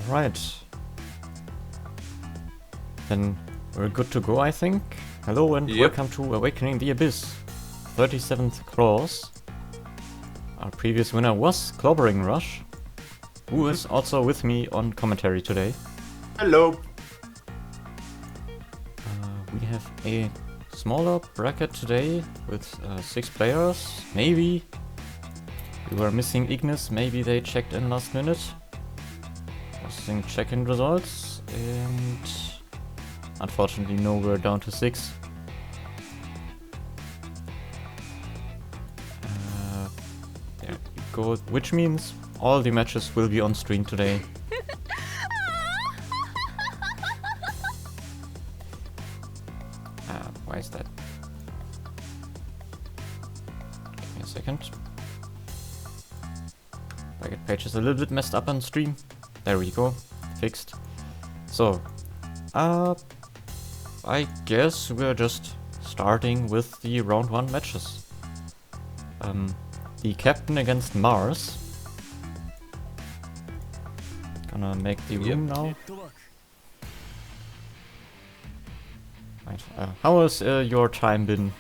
Alright. Then we're good to go, I think. Hello and welcome to Awakening the Abyss. 37th clause. Our previous winner was Clobbering Rush, who is also with me on commentary today. Hello. We have a smaller bracket today with 6 players. Maybe we were missing Ignis, maybe they checked in last minute. Processing check-in results, and unfortunately no, we're down to 6. There we go, which means all the matches will be on stream today. Why is that? Give me a second. Bracket page is a little bit messed up on stream. There we go, fixed. So, I guess we're just starting with the round 1 matches. The captain against Mars. Gonna make the room now. Right. How has your time been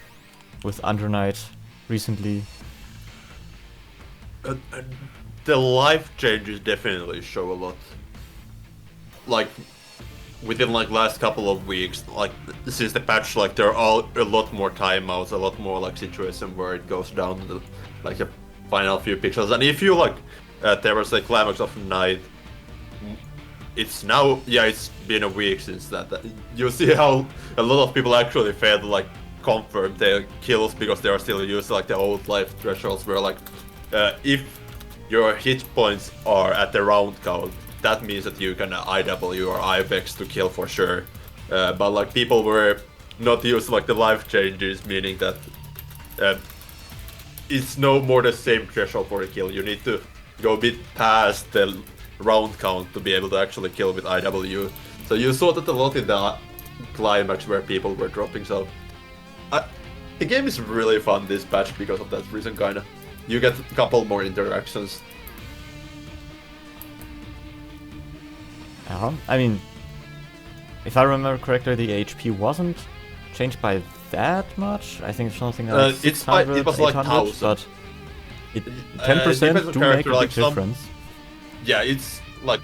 with Under Night recently? The life changes definitely show a lot. Like within like last couple of weeks, like since the patch, like there are a lot more timeouts, a lot more like situation where it goes down to like the final few pixels. And if you like, there was a climax of night. It's now, it's been a week since that. You see how a lot of people actually failed to like confirm their kills because they are still using like the old life thresholds where like if your hit points are at the round count, that means that you can IW or IVEX to kill for sure. But like people were not used to like the life changes, meaning that it's no more the same threshold for a kill. You need to go a bit past the round count to be able to actually kill with IW. So you saw that a lot in the climax where people were dropping, so the game is really fun this patch because of that reason kinda. You get a couple more interactions. I mean, if I remember correctly, the HP wasn't changed by that much. I think something like 600, it was like 800, 1000. but 10% do make a big difference. Yeah, it's like,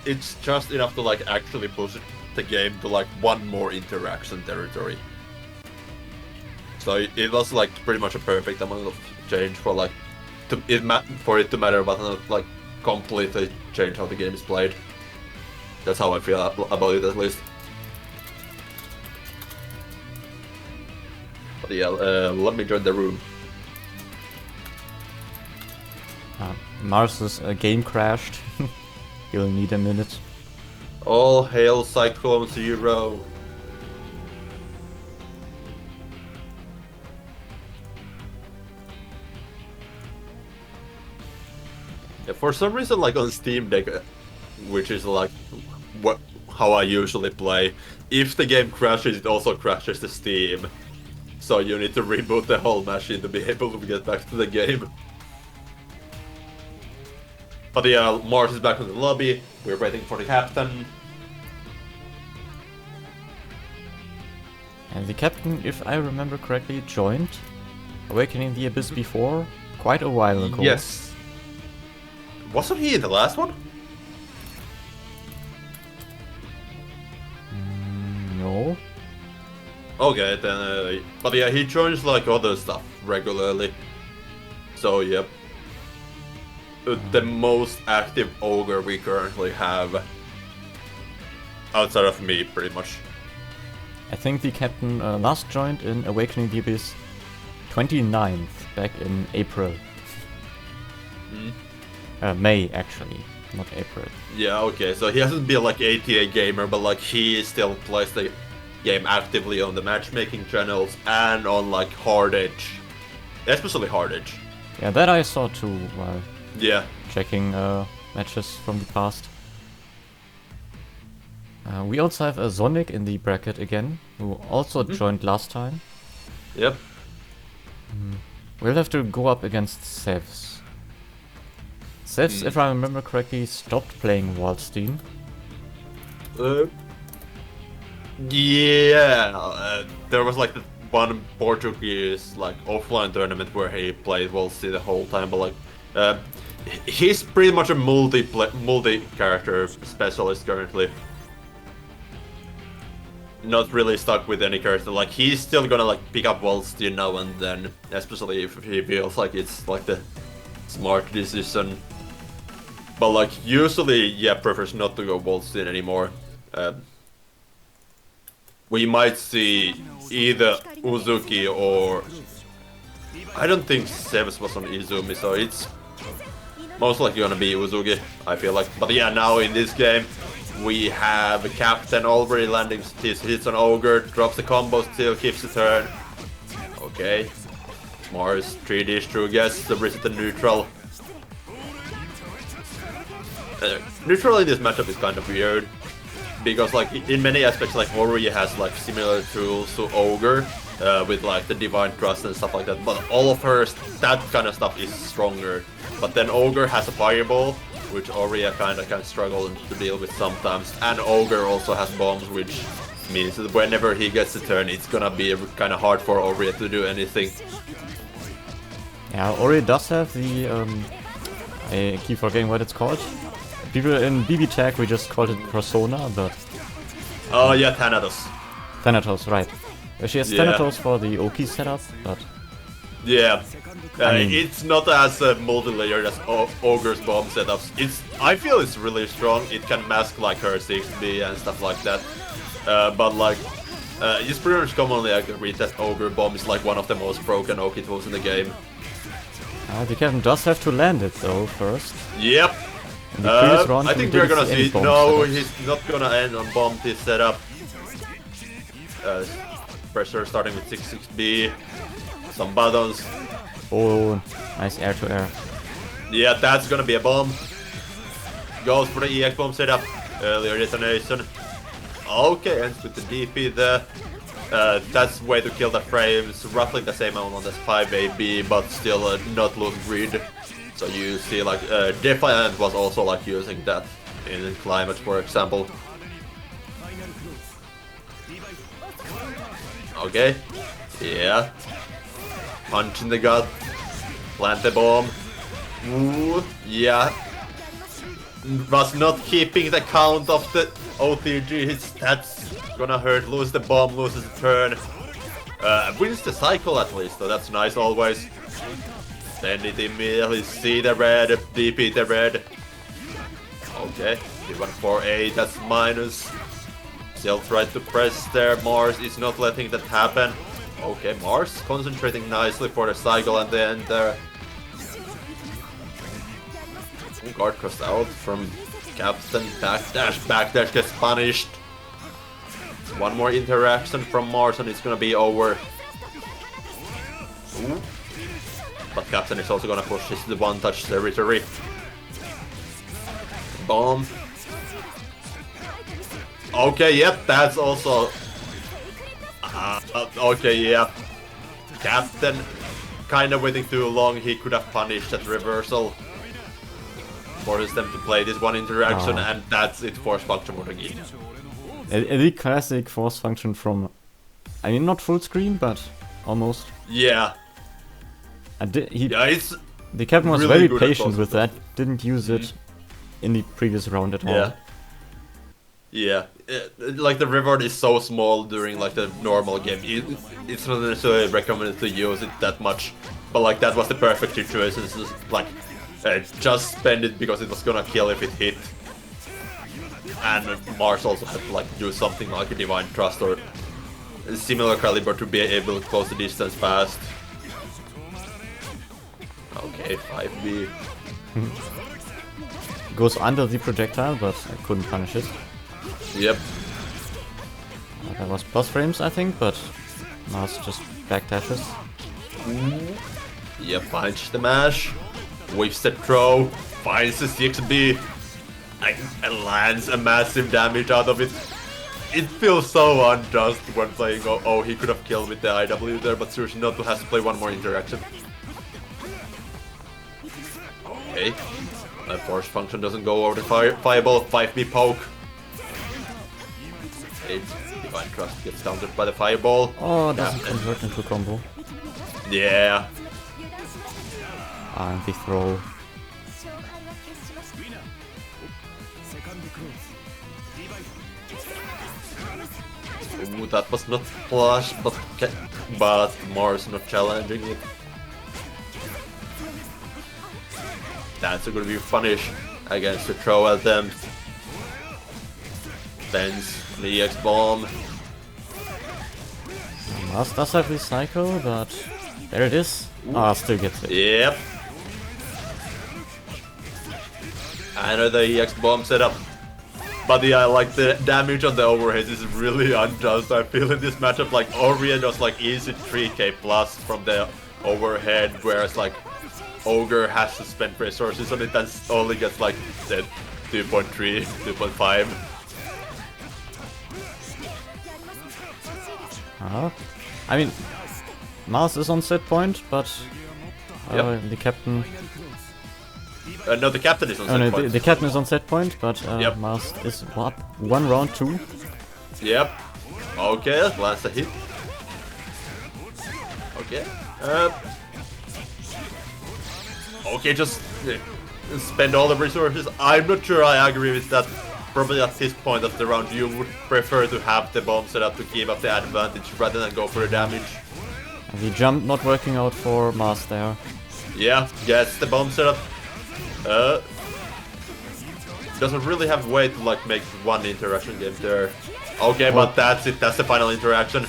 it's just enough to like actually push the game to like one more interaction territory. So it was like pretty much a perfect amount of change for like, for it to matter, but not like completely change how the game is played. That's how I feel about it at least. But yeah, let me join the room. Mars's game crashed. You'll need a minute. All hail Cyclone Zero. Yeah, for some reason, like on Steam Deck, which is like how I usually play, if the game crashes, it also crashes the Steam. So you need to reboot the whole machine to be able to get back to the game. But yeah, Mars is back in the lobby. We're waiting for the captain. And the captain, if I remember correctly, joined Awakening the Abyss before, quite a while ago. Yes. Wasn't he in the last one? No. Okay, then, but yeah, he joins like other stuff regularly. So yep. The most active ogre we currently have, outside of me, pretty much. I think the captain last joined in Awakening the Abyss 29th, back in April. May, actually, not April. Yeah, okay, so he hasn't been like ATA gamer, but like he still plays the game actively on the matchmaking channels and on like Hard Edge. Especially Hard Edge. Yeah, that I saw too while checking matches from the past. We also have a Zonik in the bracket again, who also joined last time. Yep. We'll have to go up against Sevss. Sevss, if I remember correctly, stopped playing Waldstein. Yeah, there was like the one Portuguese like offline tournament where he played Waldstein the whole time, but like he's pretty much a multi-character specialist currently. Not really stuck with any character. Like he's still gonna like pick up Waldstein now and then, especially if he feels like it's like the smart decision. But like usually, yeah, prefers not to go Waldstein anymore. We might see either Uzuki or I don't think Sevss was on Izumi, so it's most likely gonna be Uzuki, I feel like. But yeah, now in this game we have Captain already landing his hits on Ogre, drops the combo, still keeps the turn. Okay. Mars 3D through gets the reset neutral. Neutral in this matchup is kind of weird. Because like in many aspects like Ori has like similar tools to Ogre with like the Divine Trust and stuff like that, but all of her that kind of stuff is stronger. But then Ogre has a Fireball, which Ori kinda can struggle to deal with sometimes, and Ogre also has bombs, which means that whenever he gets a turn it's gonna be kinda hard for Ori to do anything. Yeah, Ori does have the I keep forgetting what it's called. People in BB Tag we just called it Persona, but oh yeah, Thanatos. Thanatos, right. She has Thanatos for the OP setup, but yeah, I mean, it's not as multi-layered as Ogre's bomb setups. I feel it's really strong. It can mask like her 6B and stuff like that. But like, it's pretty much commonly agreed that Ogre bomb is like one of the most broken OP tools in the game. TheCaptain does have to land it though first. Yep. In the previous round, I think we're gonna see. No, he's not gonna end on bomb this setup. Pressure starting with 6-6B. Some buttons. Oh, nice air to air. Yeah, that's gonna be a bomb. Goes for the EX bomb setup. Earlier detonation. Okay, ends with the DP there. That's way to kill the frames. Roughly the same amount as 5AB, but still not look grid. So you see like Defiant was also like using that in Climate, for example. Okay. Yeah. Punch in the gut. Plant the bomb. Ooh, yeah. Was not keeping the count of the OTG hits. That's gonna hurt. Lose the bomb, loses the turn. Wins the cycle at least, so that's nice always. Then it immediately see the red, DP the red. Okay, D148, that's minus. Still tried to press there. Mars is not letting that happen. Okay, Mars concentrating nicely for the cycle and the end there. Guard crossed out from Captain. Backdash gets punished. One more interaction from Mars and it's gonna be over. Ooh. But Captain is also gonna push this to the one-touch territory. Bomb. Okay, yep, that's also... okay, yeah. Captain kinda waiting too long, he could have punished that reversal. Forces them to play this one interaction, and that's it, force function mode again. The classic force function from... I mean, not full screen, but almost. Yeah. The Captain was really very patient with that, didn't use it in the previous round at all. Yeah, like the reward is so small during like the normal game, it's not necessarily recommended to use it that much, but like that was the perfect situation, it's just, like just spend it because it was gonna kill if it hit. And Mars also had to like do something like a Divine Trust or a similar caliber to be able to close the distance fast. Okay, 5B. Goes under the projectile, but I couldn't punish it. Yep. That was plus frames, I think, but Mars just backdashes. Yep, punch the mash. Whips the throw. Finds the 6B. And lands a massive damage out of it. It feels so unjust when playing. Oh, he could have killed with the IW there, but Tsushinobu has to play one more interaction. Okay. My force function doesn't go over the fireball. 5B poke. 8. Divine Trust gets countered by the fireball. Oh, doesn't convert into combo. Yeah. And the throw. Ooh, that was not flash, but Mars not challenging it. That's gonna be punish against the throw attempt. Bends the EX bomb. Mars does have this cycle, but there it is. Ah, still gets it. Yep. Another EX bomb setup. But yeah, like the damage on the overheads is really unjust. I feel in this matchup like Orion does like easy 3k plus from the overhead, whereas like Ogre has to spend resources on it and only gets like the 2.3, 2.5. I mean, Mars is on set point, but the captain. No, the captain is on set point. The captain is on set point, but Yep. Mars is what? 1 round 2. Yep. Okay, lands a hit. Okay. Okay, just spend all the resources. I'm not sure I agree with that. Probably at this point of the round you would prefer to have the bomb set up to keep up the advantage rather than go for the damage. The jump not working out for Mars there. Yeah, gets the bomb set up. Doesn't really have a way to like make one interaction game there. Okay, but that's it. That's the final interaction.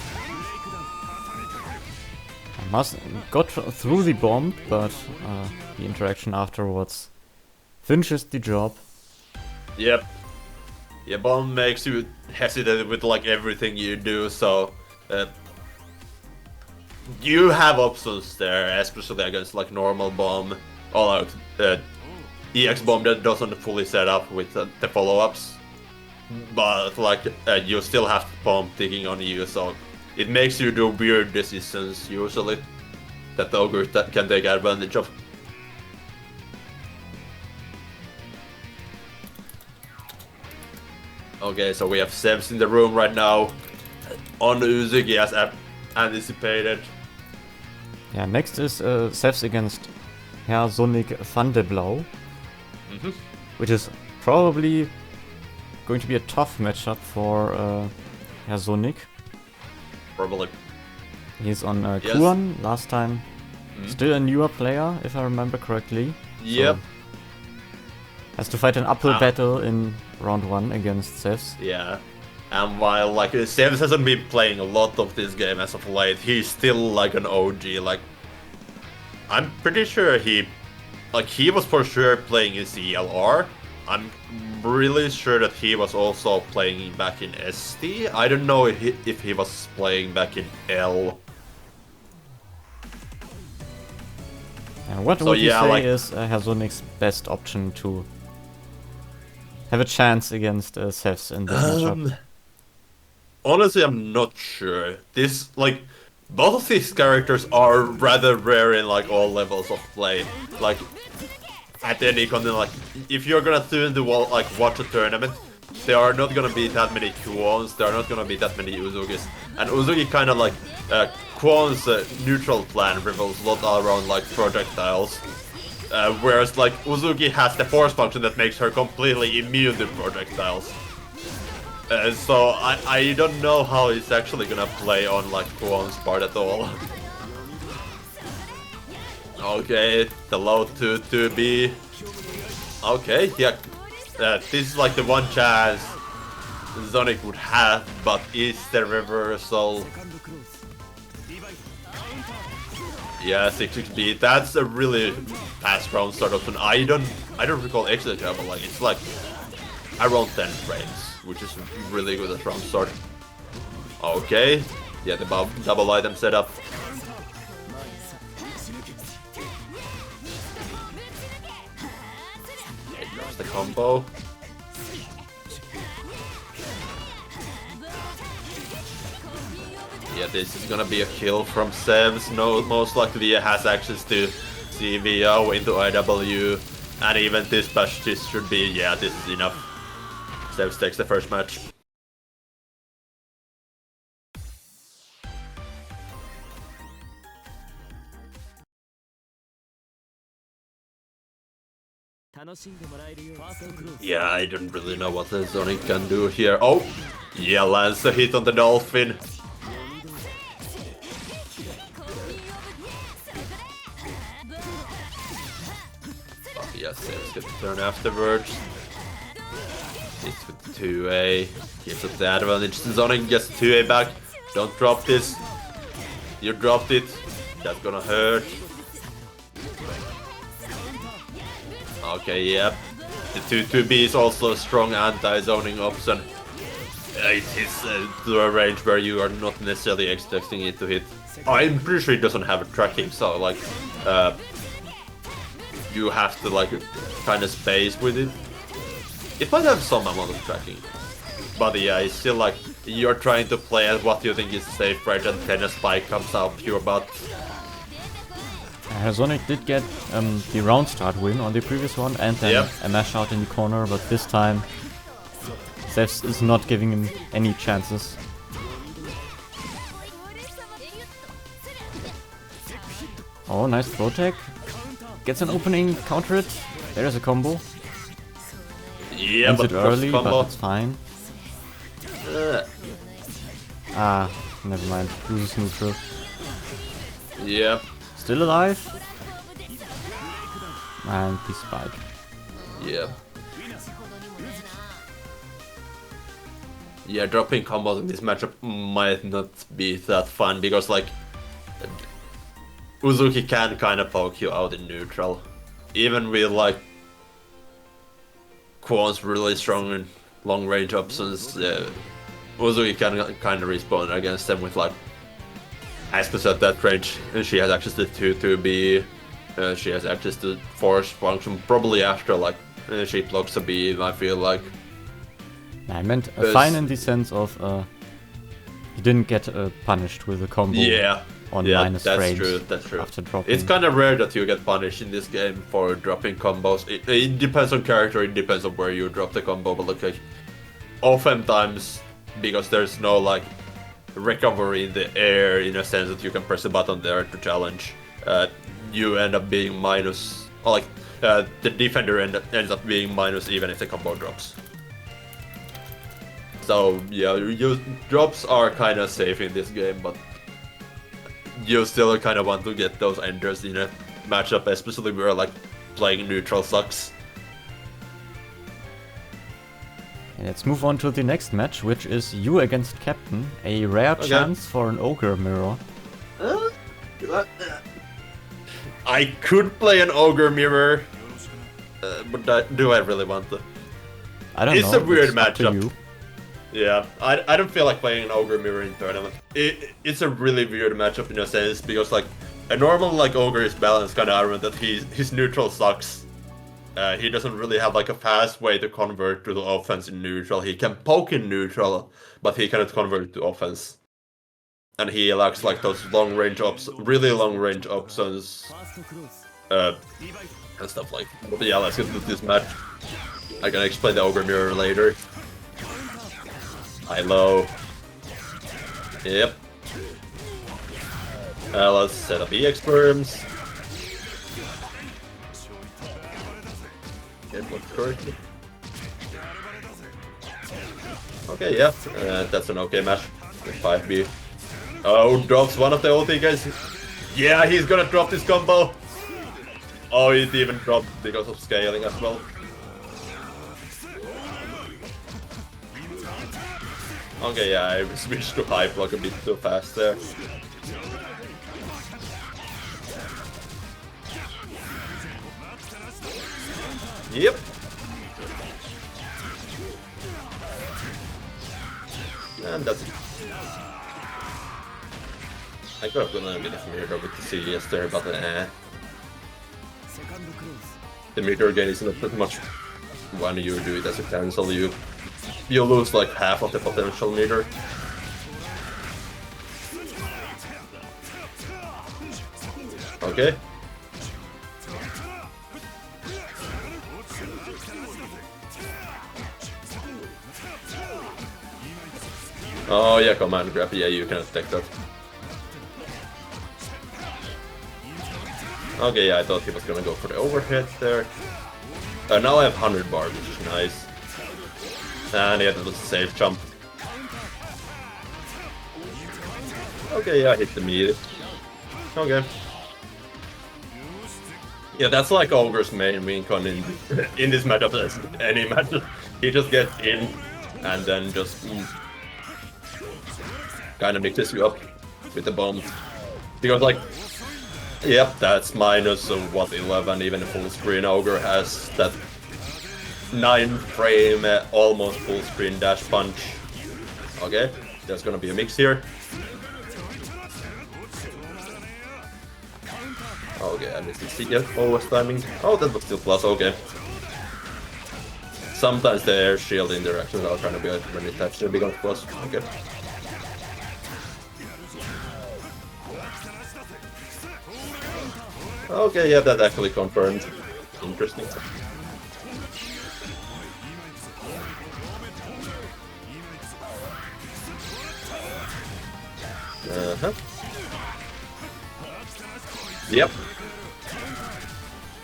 Mars got through the bomb, but the interaction afterwards finishes the job. Yep. Yeah, bomb makes you hesitate with like everything you do, so you have options there, especially against like normal bomb, all out EX bomb that doesn't fully set up with the follow-ups, but like you still have bomb ticking on you, so it makes you do weird decisions usually that the Ogre can take advantage of. Okay, so we have Sevss in the room right now, on Uzuki as anticipated. Yeah, next is Sevss against Heer, Zonik, Blauw, which is probably going to be a tough matchup for Heer Zonik. Probably. He's on Yes. Kuan last time. Still a newer player, if I remember correctly. Yep. So has to fight an uphill battle in round 1 against Sevss. Yeah. And while like Sevss hasn't been playing a lot of this game as of late, he's still like an OG. Like I'm pretty sure he was for sure playing in CLR. I'm really sure that he was also playing back in ST. I don't know if he was playing back in L. What would you say is Heer Zonik's best option to have a chance against Sevss in this matchup? Honestly, I'm not sure. This, like, both of these characters are rather rare in, like, all levels of play. Like, at any content, like, if you're gonna tune to, like, watch a tournament, there are not gonna be that many Kwons, there are not gonna be that many Uzugis. And Uzugi kind of, like, Kwon's neutral plan revolves a lot around, like, projectiles. Whereas, like, Uzugi has the force function that makes her completely immune to projectiles. So I don't know how it's actually gonna play on like Kwon's part at all. Okay, the low 2B. Okay, yeah. This is like the one chance Zonik would have, but is the reversal. Yeah, 6-6B. That's a really fast round start option. I don't recall exactly, but like it's like around 10 frames, which is really good at round start. Okay, yeah, the double item setup. It drops the combo. Yeah, this is gonna be a kill from Sevss. No, most likely he has access to CVO into IW, and even this match, this should be, yeah, this is enough. Sevss takes the first match. Yeah, I don't really know what the Zonik can do here. Oh! Yeah, lands a hit on the Dolphin. Oh, yes, Sevss gets the turn afterwards. Hits with 2A. Gives up the advantage. Zonik gets 2A back. Don't drop this. You dropped it. That's gonna hurt. Okay, yep. The 2-2B is also a strong anti-zoning option. It hits to a range where you are not necessarily expecting it to hit. I'm pretty sure it doesn't have a tracking, so like you have to like kind of space with it. It might have some amount of tracking, but yeah, it's still like you're trying to play at what you think is safe range, and then a spike comes out pure butt. Zonik did get the round start win on the previous one, and then a mash out in the corner, but this time Sevss is not giving him any chances. Oh, nice throw tech. Gets an opening, counter it. There's a combo. Yeah, ends but it early, combo. but it's fine. Ah, never mind. Loses neutral. Yeah. Still alive. And the spike. Yeah. Yeah, dropping combos in this matchup might not be that fun because like Uzuki can kind of poke you out in neutral. Even with like Quan's really strong in long range options, Uzuki can kind of respawn against them with like Askus at that range. She has access to 2-2B, she has access to force function probably after like she blocks a beam, I feel like. I meant fine in the sense of he didn't get punished with a combo on minus that's range. True, that's true. After dropping. It's kind of rare that you get punished in this game for dropping combos. It depends on character, it depends on where you drop the combo, but like oftentimes, because there's no like recovery in the air in a sense that you can press a button there to challenge, you end up being minus, like the defender ends up being minus even if the combo drops. So yeah, your drops are kind of safe in this game, but you still kind of want to get those enders in a matchup, especially where like playing neutral sucks. Let's move on to the next match, which is you against Captain. A rare chance for an Ogre mirror. I could play an Ogre mirror, but do I really want to? I don't know. It's a weird up to matchup. you. Yeah, I don't feel like playing an Ogre mirror in tournament. It's a really weird matchup in a sense, because like a normal like Ogre is balanced kind of argument that his neutral sucks. He doesn't really have like a fast way to convert to the offense in neutral. He can poke in neutral, but he cannot convert to offense. And he lacks like those long range really long range options, and stuff like that. But yeah, let's get to this match. I can explain the Ogre mirror later. High low. Yep. Let's set up EX Worms. Get one correctly. Okay, yeah, that's an okay match with 5B. Oh, drops one of the ulti guys. Yeah, he's gonna drop this combo. Oh, it even dropped because of scaling as well. Okay, yeah, I switched to high block a bit too fast there. Yep. And that's it. I could have gone a bit of meter with the CS there, but the meter gain is not that much when you do it as a cancel. You lose like half of the potential meter. Okay. Oh yeah, command grab. Yeah, you can attack that. Okay, yeah, I thought he was gonna go for the overhead there. Now I have 100 bar, which is nice. And yeah, that was a safe jump. Okay, yeah, I hit the meat. Okay. Yeah, that's like Ogre's main win con in this matchup as any matchup. He just gets in and then just kind of mixes you up with the bombs. Because like, yep, that's minus what 11, even a full screen Ogre has that 9 frame almost full screen dash punch. Okay, there's gonna be a mix here. Okay, and this is CFO timing. Oh, that was still plus, okay. Sometimes the air shield interactions are kind of good when it actually becomes plus, okay. Okay, yeah, that actually confirmed. Interesting. Uh-huh. Yep.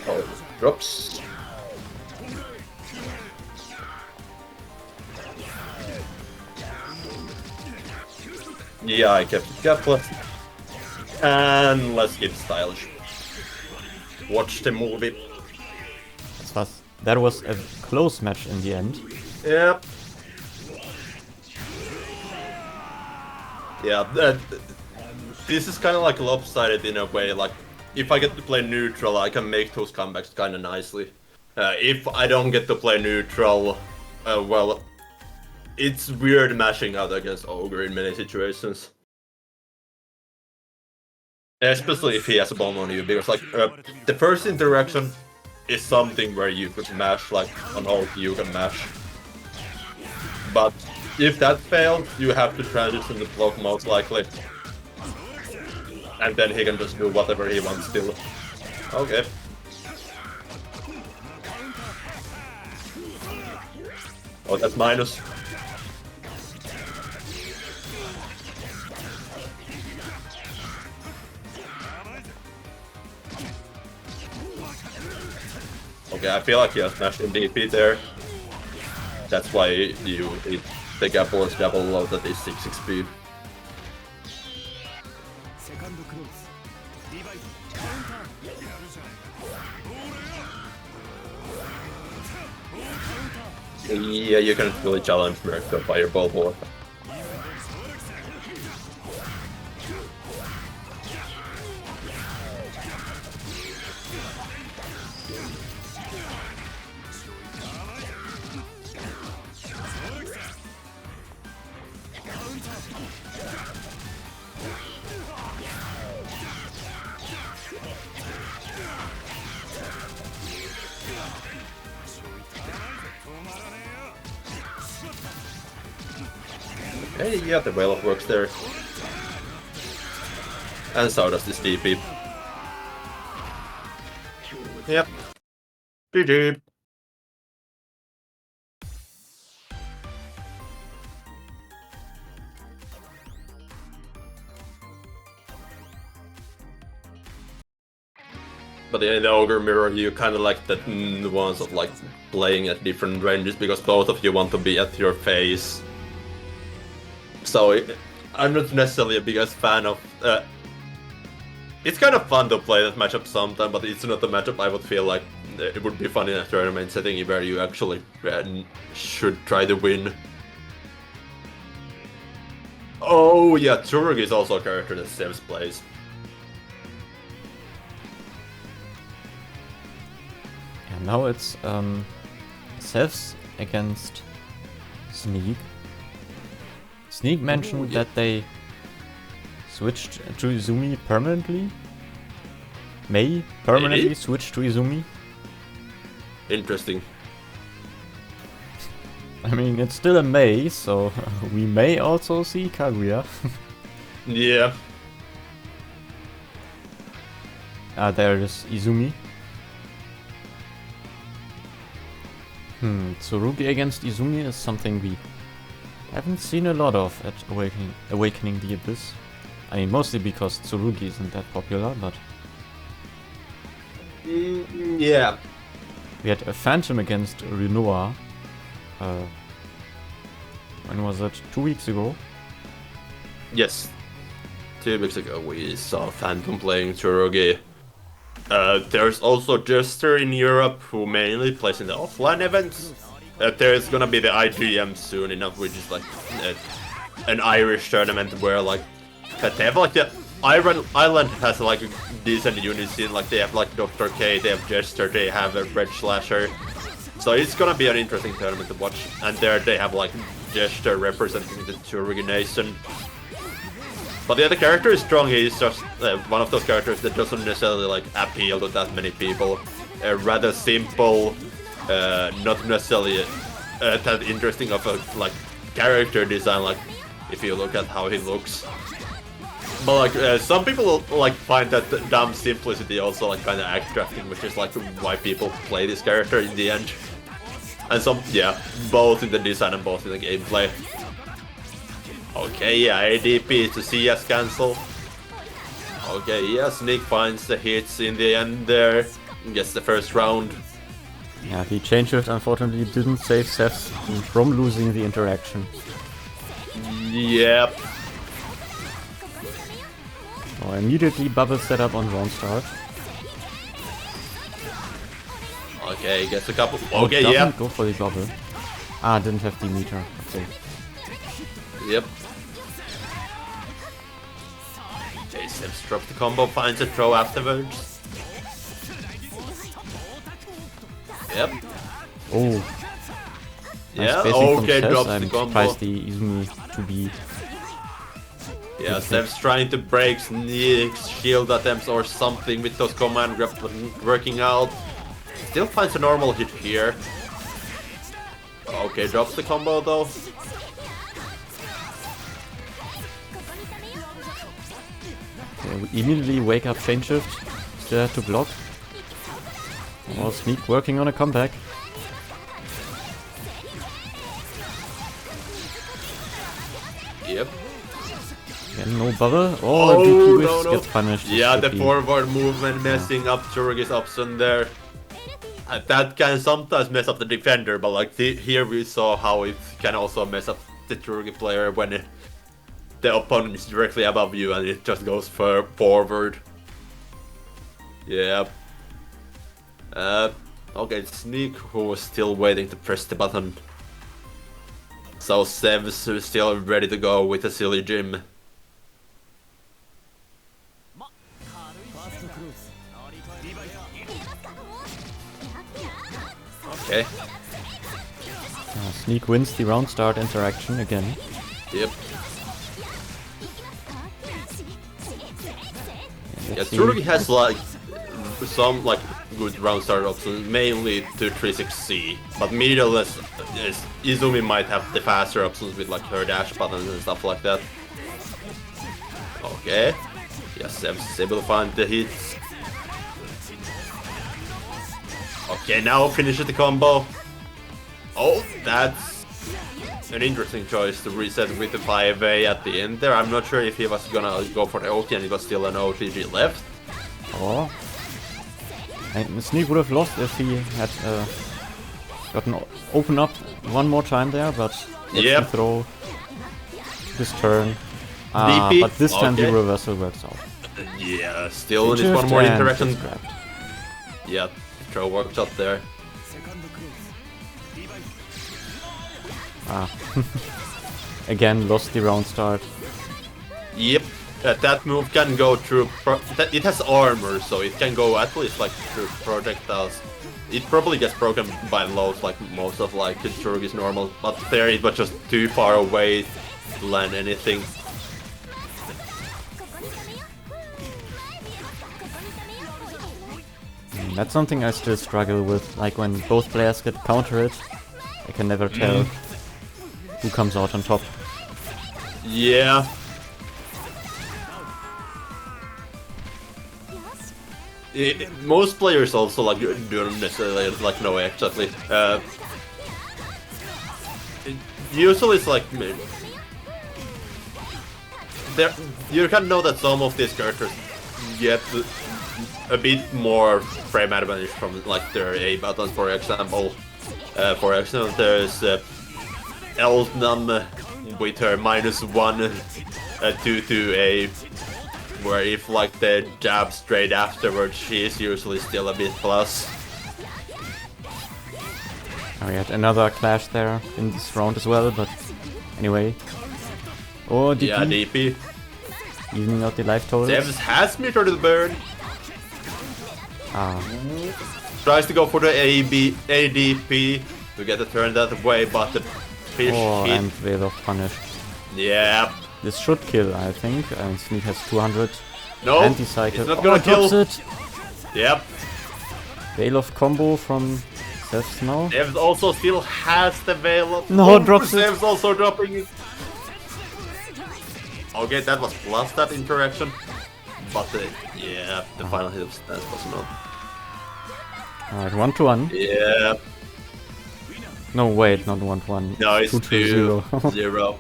Oh, drops. Yeah, I kept it Kapla. And let's get stylish. Watch the movie. That was a close match in the end. Yep. Yeah, this is kind of like lopsided in a way. Like, if I get to play neutral, I can make those comebacks kind of nicely. If I don't get to play neutral, well, it's weird mashing out against Ogre in many situations. Especially if he has a bomb on you, because like the first interaction is something where you could mash, like on ult you can mash. But if that fails, you have to transition to block most likely. And then he can just do whatever he wants still. Okay. Oh, that's minus. Okay, I feel like he has smashed in DP there. That's why you take Apple's double load that is 6 XP. Yeah, you can really challenge Merc to fireball more. Hey, yeah, the whale works there. And so does this DP. Yep. GG. But in the Ogre Mirror, you kind of like the nuance of like playing at different ranges because both of you want to be at your face. So I'm not necessarily a biggest fan of. It's kind of fun to play that matchup sometime, but it's not a matchup I would feel like it would be fun in a tournament setting where you actually should try to win. Oh yeah, Turg is also a character that Sevss plays. And now it's Sevss against Sneak. Sneak mentioned that they switched to Izumi permanently. May permanently switch to Izumi. Interesting. I mean, it's still a May, so we may also see Kaguya. Yeah. There is Izumi. Tsurugi against Izumi is something we haven't seen a lot of at Awakening the Abyss. I mean, mostly because Tsurugi isn't that popular, but... Yeah. We had a Phantom against Renoir. When was it? 2 weeks ago? Yes. 2 weeks ago we saw Phantom playing Tsurugi. There's also Jester in Europe who mainly plays in the offline events. There's gonna be the IGM soon enough, which is like an Irish tournament where like they have like the Ireland has like a decent unit scene. Like they have like Dr. K, they have Jester, they have a Red Slasher. So it's gonna be an interesting tournament to watch. And there they have like Jester representing the Tsurugi Nation. But the other character is strong. He's just one of those characters that doesn't necessarily like appeal to that many people. Rather simple, not necessarily that interesting of a like character design. Like if you look at how he looks. But like some people like find that dumb simplicity also like kind of attracting, which is like why people play this character in the end. And some, yeah, both in the design and both in the gameplay. Okay, yeah, ADP to CS cancel. Okay, yeah, Sneak finds the hits in the end there. Gets the first round. Yeah, the change shift unfortunately didn't save Sevss from losing the interaction. Yep. Oh, immediately bubble setup on round start. Okay, gets a couple. Oh, Okay, doesn't yeah. go for the bubble. Ah, didn't have the meter. Okay. Yep. Okay, Sevss drops the combo, finds a throw afterwards. Yep. Oh. Yeah, Nice spacing from okay, Sevss. drops I'm the combo. surprised the Izumi to be... Yeah, Sevss trying to break Sneak's shield attempts or something with those command grabs working out. Still finds a normal hit here. Okay, drops the combo though. Okay, we immediately wake up chain shift. Still have to block. Oh, Sneak working on a comeback. Yep. Again, no bubble. Oh, DP Whiffs no. gets punished. Yeah, the Should be- forward movement messing up Tsurugi's option there. That can sometimes mess up the defender, but like here we saw how it can also mess up the Tsurugi player when the opponent is directly above you and it just goes forward. Yeah. Okay, Sneak who was still waiting to press the button. So Sevss is still ready to go with a silly gym. Okay. Sneak wins the round start interaction again. Yep. Yeah, Let's see. Tsurugi has like some like good round start options, mainly to 36C, but middle is Izumi might have the faster options with like her dash buttons and stuff like that. Okay. Yes, Sevss is able to find the hits. Okay, now finishes the combo. Oh, that's an interesting choice to reset with the 5A at the end there. I'm not sure if he was gonna go for the OT and he was still an OTG left. Oh. And Sneak would have lost if he had gotten open up one more time there, but Yep. the throw his turn. DP? But this time the Okay. reversal works out. Yeah, still Shift needs one more and interaction. gets grabbed. Yeah, throw worked out there. Again, lost the round start. Yep, that move can go through. It has armor, so it can go at least like through projectiles. It probably gets broken by loads, like most of like Tsurugi's normal. But there, it was just too far away to land anything. That's something I still struggle with. Like when both players get countered, I can never tell who comes out on top. Yeah. Most players also like don't necessarily like know exactly. Usually it's like there you can know that some of these characters get a bit more frame advantage from like their A buttons, for example. There's Elnam with her -1 to A, where if like they jab straight afterwards, she is usually still a bit plus. We had another clash there in this round as well, but anyway. Oh, DP. Yeah, DP. Evening out the life total. Sevss has metered the burn. Ah. Tries to go for the ADP to get the turn that way, but the fish hit. And Veil of Punish. Yeah. This should kill, I think. And Sneak has 200. No, Anti-cycle. it's not gonna kill. Drops it. Yep. Veil of combo from Sevss now. Sevss also still has the Veil of... No, drops it. Sevss also dropping it. Okay, that was plus that interaction. But yeah, the final hit of stance was not. Alright, 1-1. Yeah. No, wait, not 1-1. No, it's 2-0. 2-0.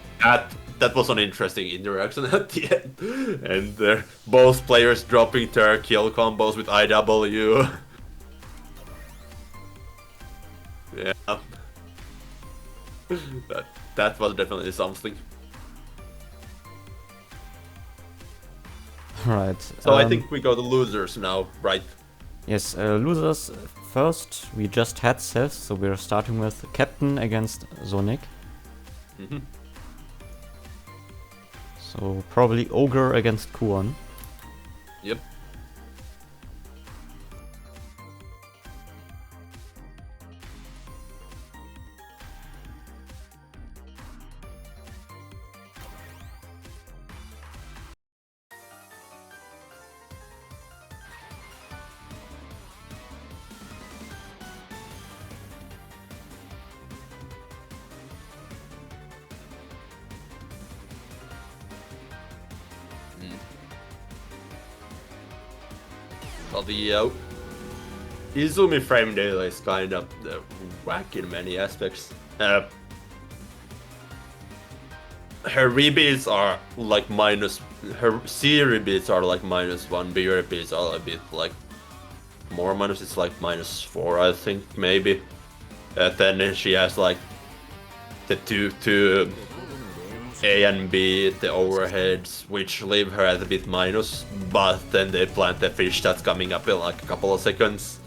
That was an interesting interaction at the end. And both players dropping their kill combos with IW. Yeah. That was definitely something. Right. So I think we go to losers now, right? Yes, losers first. We just had Sevss, so we're starting with Captain against Zonik. So probably Ogre against Kuon. Yep. So the Izumi frame data is kind of whack in many aspects. Her rebeats are like her C rebeats are like -1, B rebeats are a bit like more minus, it's like -4 I think maybe. Then she has like the two A and B, the overheads, which leave her at a bit minus, but then they plant the fish that's coming up in like a couple of seconds.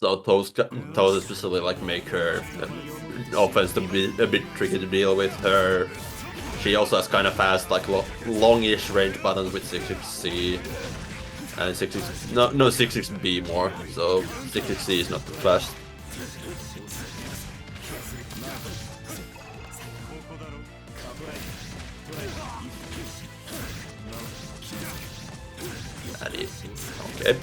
So those especially like make her offense a bit tricky to deal with. Her, she also has kind of fast like longish range buttons with 66C and 66, no 66B more. So 66C is not too fast. Okay.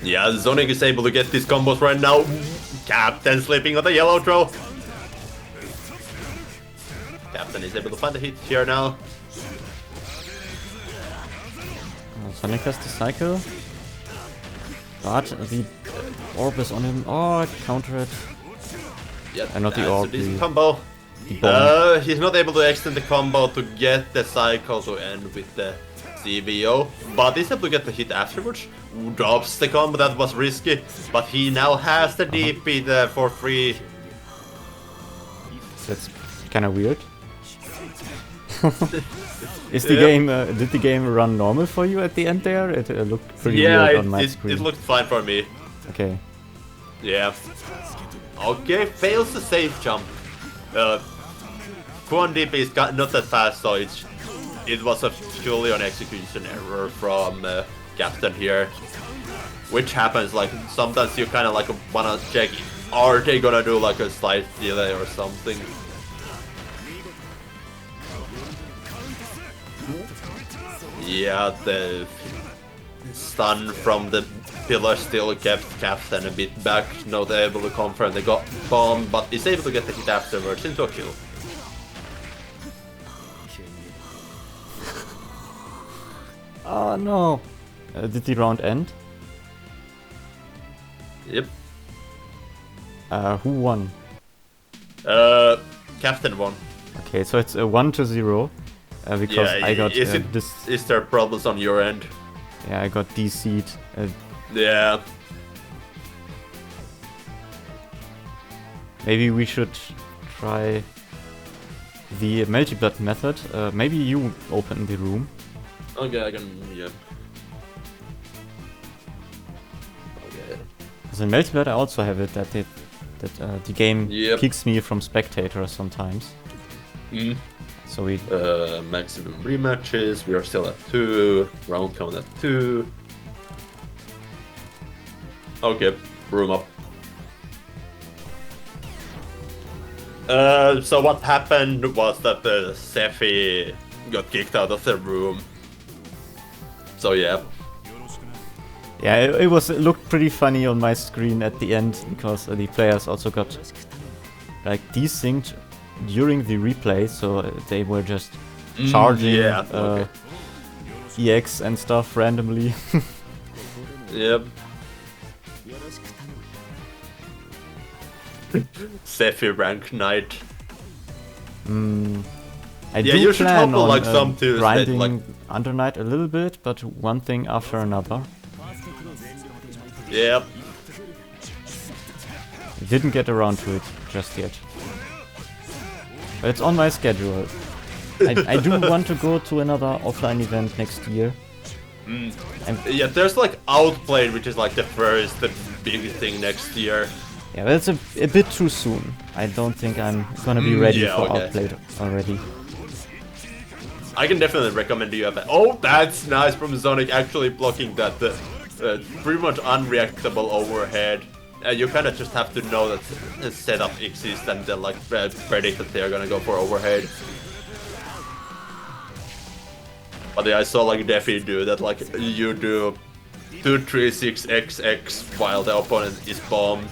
Yeah, Zonik is able to get these combos right now. Captain sleeping on the yellow throw. Captain is able to find the hit here now. Zonik has the cycle. But the orb is on him. Oh, counter it. Yep, And not the orb. The combo. He's not able to extend the combo to get the cycle to end with the CBO, but he's able to get the hit afterwards. Drops the combo, that was risky, but he now has the DP for free. That's kind of weird. Is the game? Did the game run normal for you at the end there? It looked pretty weird on my screen. It looked fine for me. Okay. Yeah. Okay, fails the safe jump. Kuon DP is not that fast, so it was a purely an execution error from Captain here. Which happens, like, sometimes you kind of like wanna check, are they gonna do like a slight delay or something? Yeah, the stun from the pillar still kept Captain a bit back, not able to confirm the bomb, but is able to get the hit afterwards into a kill. Oh no! Did the round end? Yep. Who won? Captain won. Okay, so it's a 1-0. Because Yeah, I got this. Is there problems on your end? Yeah, I got DC'd. Yeah. Maybe we should try the multi-blood method. Maybe you open the room. Okay, I can. Yeah. Okay. Because in multi-blood I also have it that the game Yep. kicks me from spectators sometimes. Mm. So we Maximum rematches. We are still at 2. Round count at 2. Okay, room up. So what happened was that the Sevss got kicked out of the room. So yeah. Yeah, it looked pretty funny on my screen at the end because the players also got like desynced during the replay, so they were just charging yeah, okay. EX and stuff randomly. Yep. Sevss rank knight. I Yeah, do you should plan help on like some to grinding like Under Night a little bit, but one thing after another. Yep. Didn't get around to it just yet. But it's on my schedule. I do want to go to another offline event next year. Yeah, there's like Outplayed, which is like the first big thing next year. Yeah, but it's a bit too soon. I don't think I'm gonna be ready yeah, for okay. Outplayed already. I can definitely recommend you that. Oh, that's nice from Zonik, actually blocking that pretty much unreactable overhead. You kind of just have to know that the setup exists and then like predict that they're gonna go for overhead. But yeah, I saw like Defi do that, like you do 236XX while the opponent is bombed.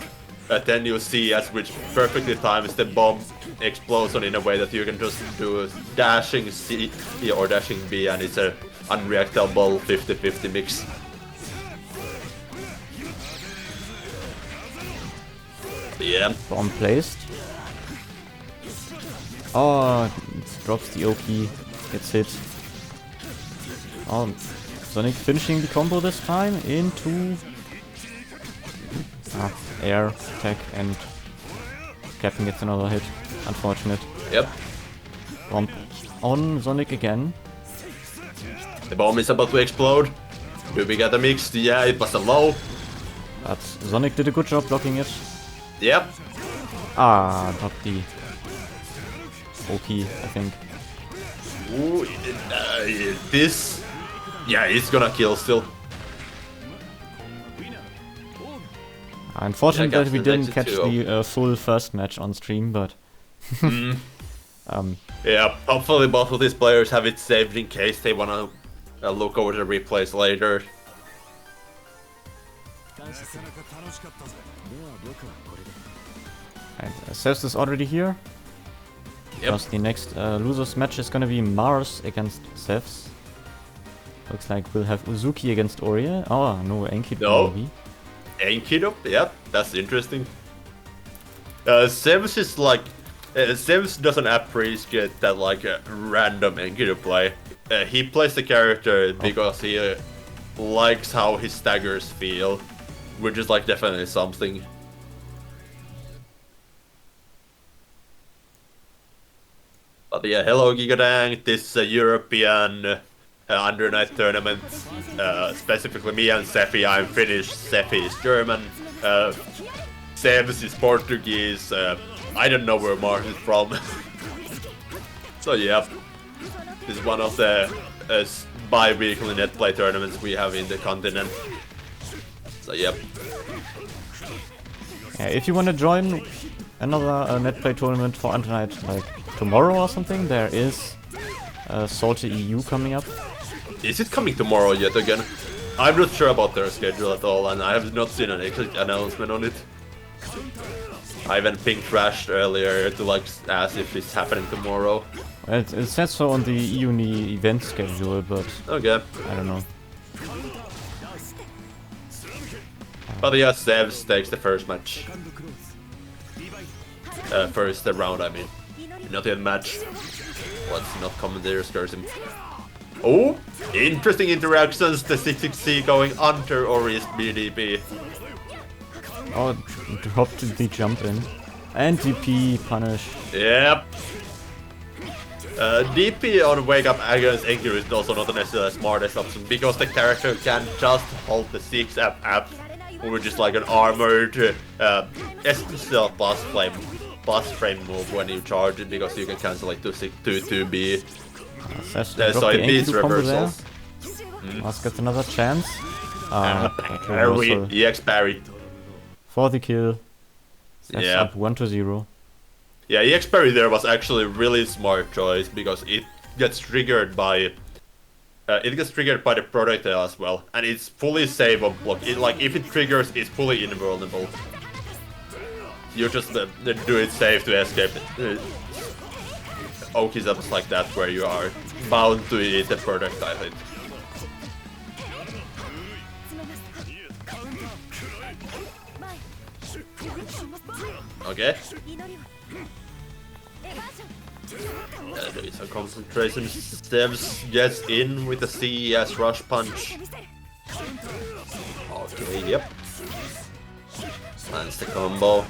Then you see as which perfectly times the bomb explosion in a way that you can just do dashing C or dashing B, and it's a unreactable 50-50 mix. Yeah. Bomb placed. Oh, it drops the OP, gets hit. Oh, Zonik finishing the combo this time into air attack, and Captain gets another hit. Unfortunate. Yep. Bomb on Zonik again. The bomb is about to explode. Do we get a mix? Yeah, it was a low. But Zonik did a good job blocking it. Yep. Dropped the OP, I think. Ooh, this... Yeah, it's gonna kill still. Unfortunate Yeah, that we Captain didn't catch exit too. the full first match on stream, but... Yeah, hopefully both of these players have it saved in case they wanna look over the replays later. And Sevss is already here. Yep. Because the next losers match is gonna be Mars against Sevss. Looks like we'll have Uzuki against Oria. Oh, no, Enki No. maybe. Enkidu? Yep, that's interesting. Sevss is like... Sevss doesn't appreciate that like random Enkidu play. He plays the character because he likes how his staggers feel. Which is like definitely something. But yeah, hello Gigadang, this European Under Night tournament. Specifically me and Sevss, I'm Finnish, Sevss is German. Sevss is Portuguese, I don't know where Mars is from. So yeah, this is one of the bi-weekly netplay tournaments we have in the continent. So yep. Yeah, if you want to join another netplay tournament for Under Night, like tomorrow or something, there is Salty EU coming up. Is it coming tomorrow yet again? I'm not sure about their schedule at all, and I have not seen an exact announcement on it. I even ping trashed earlier to like ask if it's happening tomorrow. Well, it says so on the UNI event schedule, but Okay. I don't know. But yeah, Sevss takes the first match. First round, I mean. Not yet match. Let's not commentators curse him. Oh, interesting interactions. The 6-6C going under Ori's BDP. Oh, dropped the jump in. And DP punish. Yep. DP on Wake Up against Enkiru is also not necessarily the smartest option because the character can just hold the 6 up, which is like an armored essential plus frame move when you charge it because you can cancel like 2-2B. So it beats reversals. Must get another chance. EX parry. For the kill. Yeah. Up 1-0. Yeah, EX parry there was actually a really smart choice because it gets triggered by the projectile as well, and it's fully safe on block. Like if it triggers, it's fully invulnerable. You just do it safe to escape Okizaps like that, where you are bound to eat the projectile hit. Okay. Doing some concentration. Sevss gets in with a CES rush punch. Okay, yep. Lands the combo.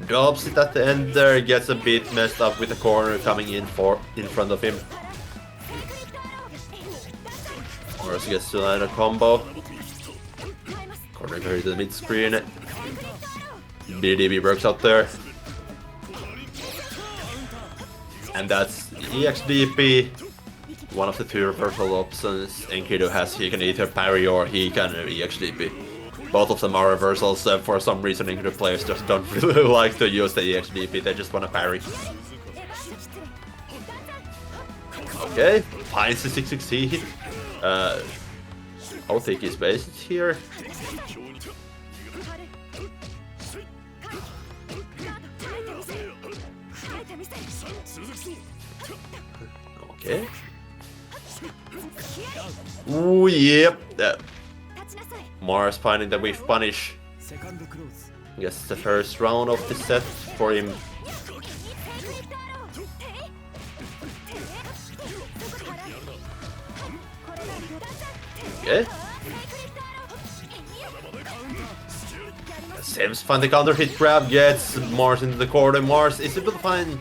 Drops it at the end there, gets a bit messed up with the corner coming in front of him. Morris gets to land a combo. Corner carry to the mid screen. BDB works out there. And that's EXDP, one of the two reversal options Enkidu has. He can either parry or he can EXDP. Both of them are reversals. For some reason Enkidu players just don't really like to use the EXDP, they just want to parry. Okay, finds the 6-6C hit. I'll take his base here. Okay. Ooh, yep. Mars finding the whiff punish. Guess it's the first round of the set for him. Okay. Sevss find the counter hit grab, gets Mars into the corner. Mars is able to find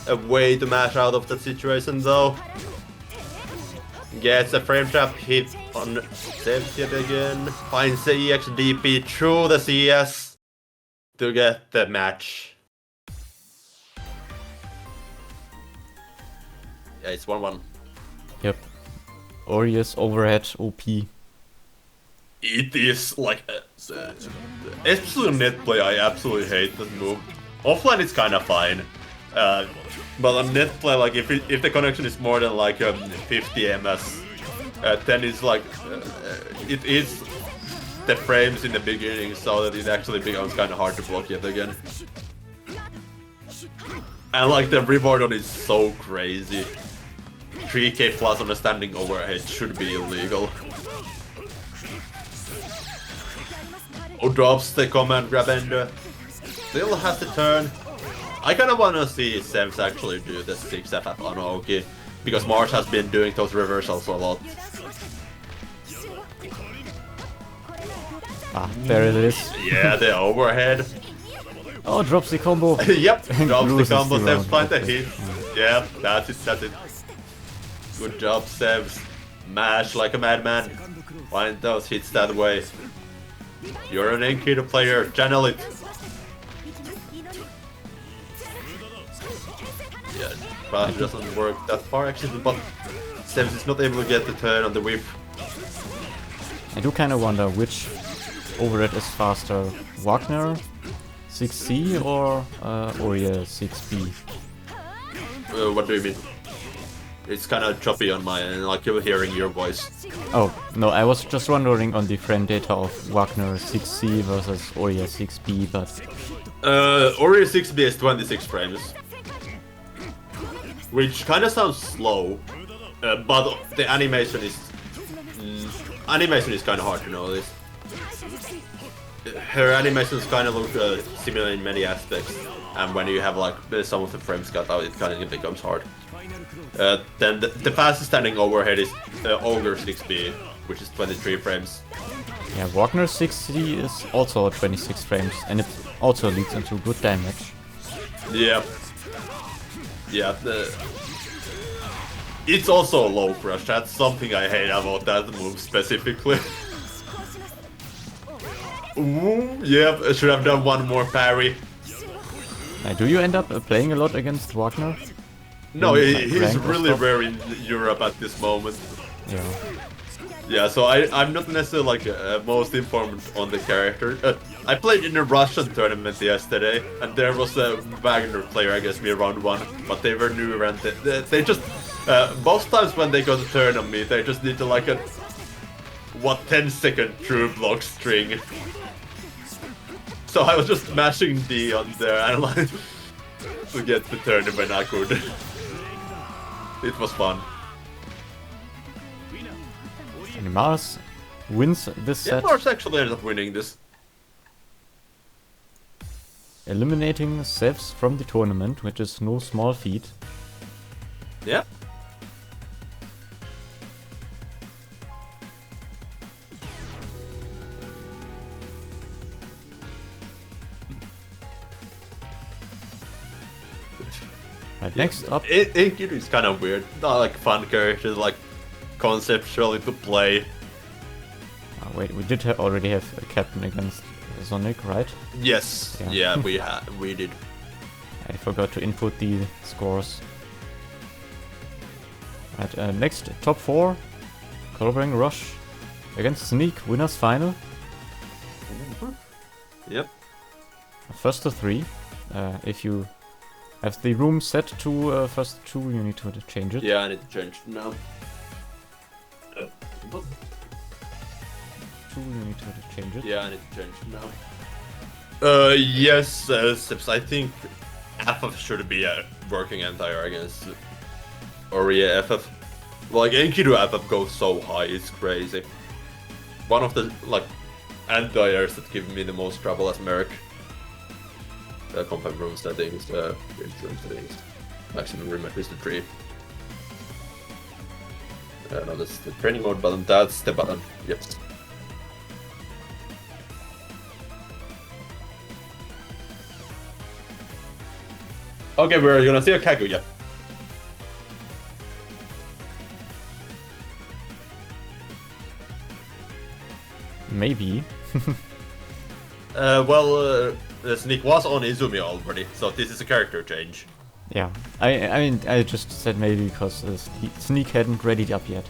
a way to mash out of that situation though. Gets a frame trap hit on Sevss yet again. Finds the EXDP through the CS to get the match. Yeah, it's 1-1. Yep. Ori's overhead OP. It is like, especially on net play, I absolutely hate that move. Offline it's kind of fine. But on net play, like if the connection is more than like 50 ms, then it's like it is the frames in the beginning, so that it actually becomes kind of hard to block yet again. And like the reward on it is so crazy. 3k plus on a standing overhead should be illegal. Oh, drops the command grab ender. Still has the turn. I kind of want to see Sevss actually do the 6FF on Oki, because Mars has been doing those reversals a lot. Ah, there it is. Yeah, the overhead. Oh, drops the combo. Yep, And drops the loses combo, the Sevss round. find the hit. Yeah, that's it. Good job, Sevss. Mash like a madman. Find those hits that way. You're an Enkidu player, channel it. Yeah, but it doesn't work that far actually, but Sevss is not able to get the turn on the whip. I do kind of wonder which overhead is faster, Wagner 6C or Ori 6B? What do you mean? It's kind of choppy on my end, like you're hearing your voice. Oh, no, I was just wondering on the frame data of Wagner 6C versus Ori 6B, but... Ori 6B is 26 frames. Which kind of sounds slow, but the animation is... animation is kind of hard to notice. Her animations kind of look similar in many aspects, and when you have like some of the frames cut out, it kind of becomes hard. Then the fastest standing overhead is Ogre 6B, which is 23 frames. Yeah, Wagner 60 is also 26 frames, and it also leads into good damage. Yeah. Yeah, it's also a low crush. That's something I hate about that move specifically. Ooh, yep, I should have done one more parry. Do you end up playing a lot against Wagner? No, he's ranked or really stuff? rare in Europe at this moment. Yeah. Yeah, so I'm not necessarily like most informed on the character. I played in a Russian tournament yesterday, and there was a Wagner player against me round 1, but they were new and they just most times when they go to turn on me, they just need to like a 10-second true block string. So I was just mashing D on there and like to get the turn when I could. It was fun. And Mars wins this Yeah, set, Mars actually ended up winning this. eliminating Sevss from the tournament, which is no small feat. Yeah. Right, next up, Enkidu is kind of weird. Not like fun characters, like conceptually to play. wait, we did already have a captain against Zonik, right? Yes. Yeah. Yeah, we did. I forgot to input the scores. Right, next, top 4, Clobbering Rush against Sneak, winners final. Yep. First to 3. If you have the room set to first 2, you need to change it. Yeah, I need to change it now. 2, you need to change it. Yeah, I need to change it now. Yes, Sevss, I think FF should be a working anti-air against Oria FF. Like, Enkidu FF goes so high, it's crazy. One of the, like, anti-airs that give me the most trouble as Merc. Compound room settings, room settings. Maximum room is the 3. No, that's the training mode button, that's the button, yes. Okay, we're gonna see a Kagu, yeah. Maybe. Sneak was on Izumi already, so this is a character change. Yeah, I mean, I just said maybe because Sneak hadn't readied up yet.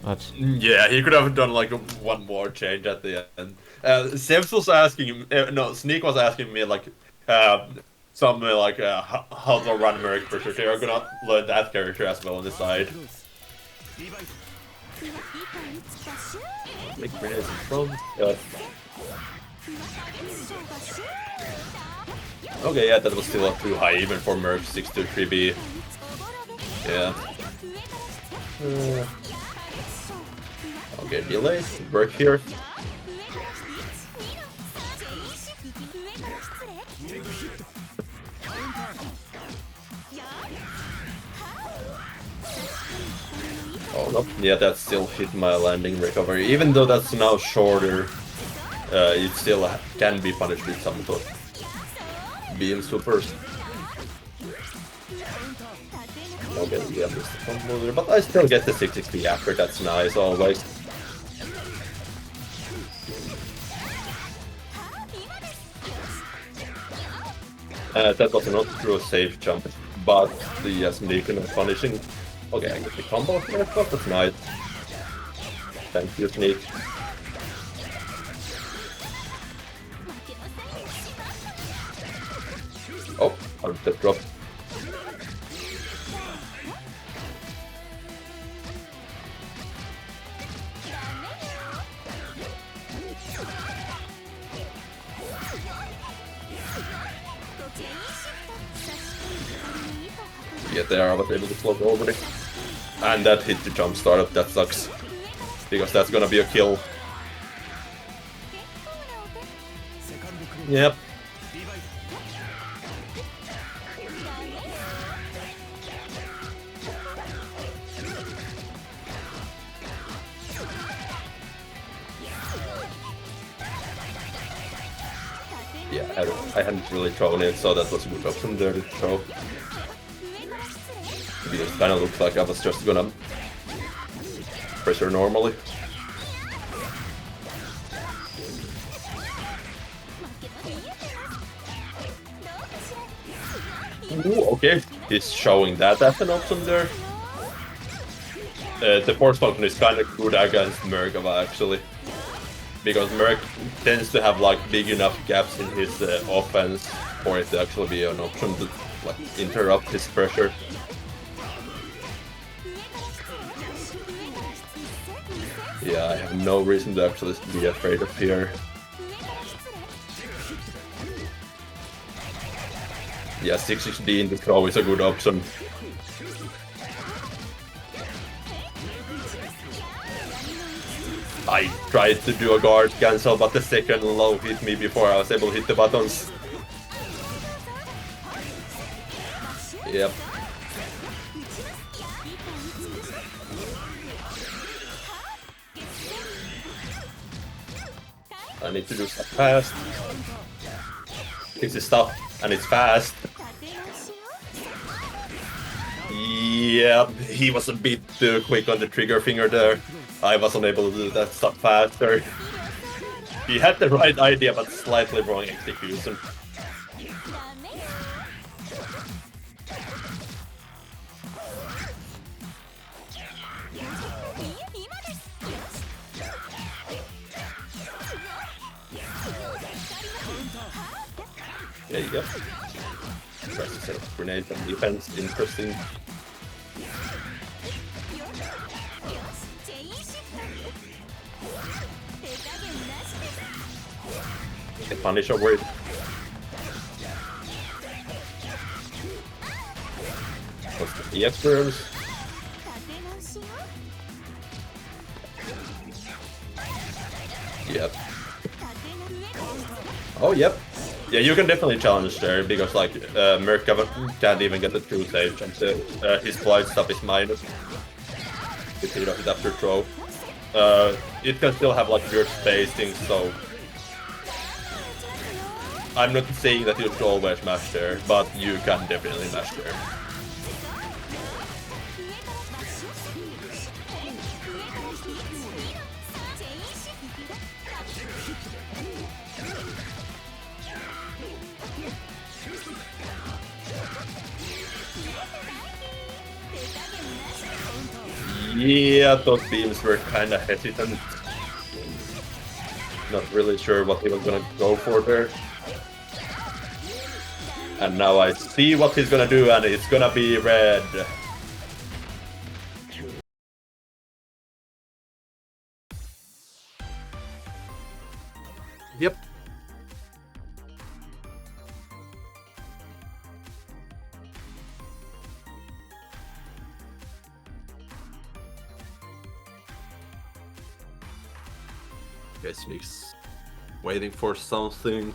But Yeah, he could have done like one more change at the end. Sevss was asking, no, Sneak was asking me like, some like how to run Merc for sure. They're gonna learn that character as well on the side. Make grenades in front. Okay, yeah, that was still too high even for Merc 623B. Yeah. Okay, delay. Work here. Oh no, yeah, that still hit my landing recovery. Even though that's now shorter, it still can be punished with some sort of beam supers. Okay, yeah, missed the combo, but I still get the 6 XP after, that's nice always. That was not through a safe jump, but the Sneak is punishing. Okay, I get the combo, that's nice. Thank you, Sneak. Oh, I'll just drop. Yeah, there I was able to float over it. And that hit the jump startup, that sucks. Because that's gonna be a kill. Yep. Yeah, I hadn't really thrown it, so that was a good option there to throw. Because it kind of looked like I was just gonna pressure normally. Ooh, okay, he's showing that as an option there. The force function is kind of good against Merkava actually. Because Merc tends to have like big enough gaps in his offense for it to actually be an option to like interrupt his pressure. Yeah, I have no reason to actually be afraid of Heer. Yeah, 660 into throw is a good option. I tried to do a guard cancel, but the second low hit me before I was able to hit the buttons. Yep. I need to do stuff fast. This is stuff, and it's fast. Yeah, he was a bit too quick on the trigger finger there. I wasn't able to do that stuff faster. He had the right idea, but slightly wrong execution. There you go. Tries to set up grenade and defense. Interesting. The Punisher word. What's the EX burns? Yep. Oh, yep. Yeah, you can definitely challenge there, because like, Merc can't even get the true save, and his flight stuff is minus. If he does it after throw. It can still have like weird spacing, so... I'm not saying that you should always mash there, but you can definitely mash there. Yeah, those beams were kinda hesitant. Not really sure what he was gonna go for there. And now I see what he's gonna do, and it's gonna be red. Yep. Guess he's waiting for something.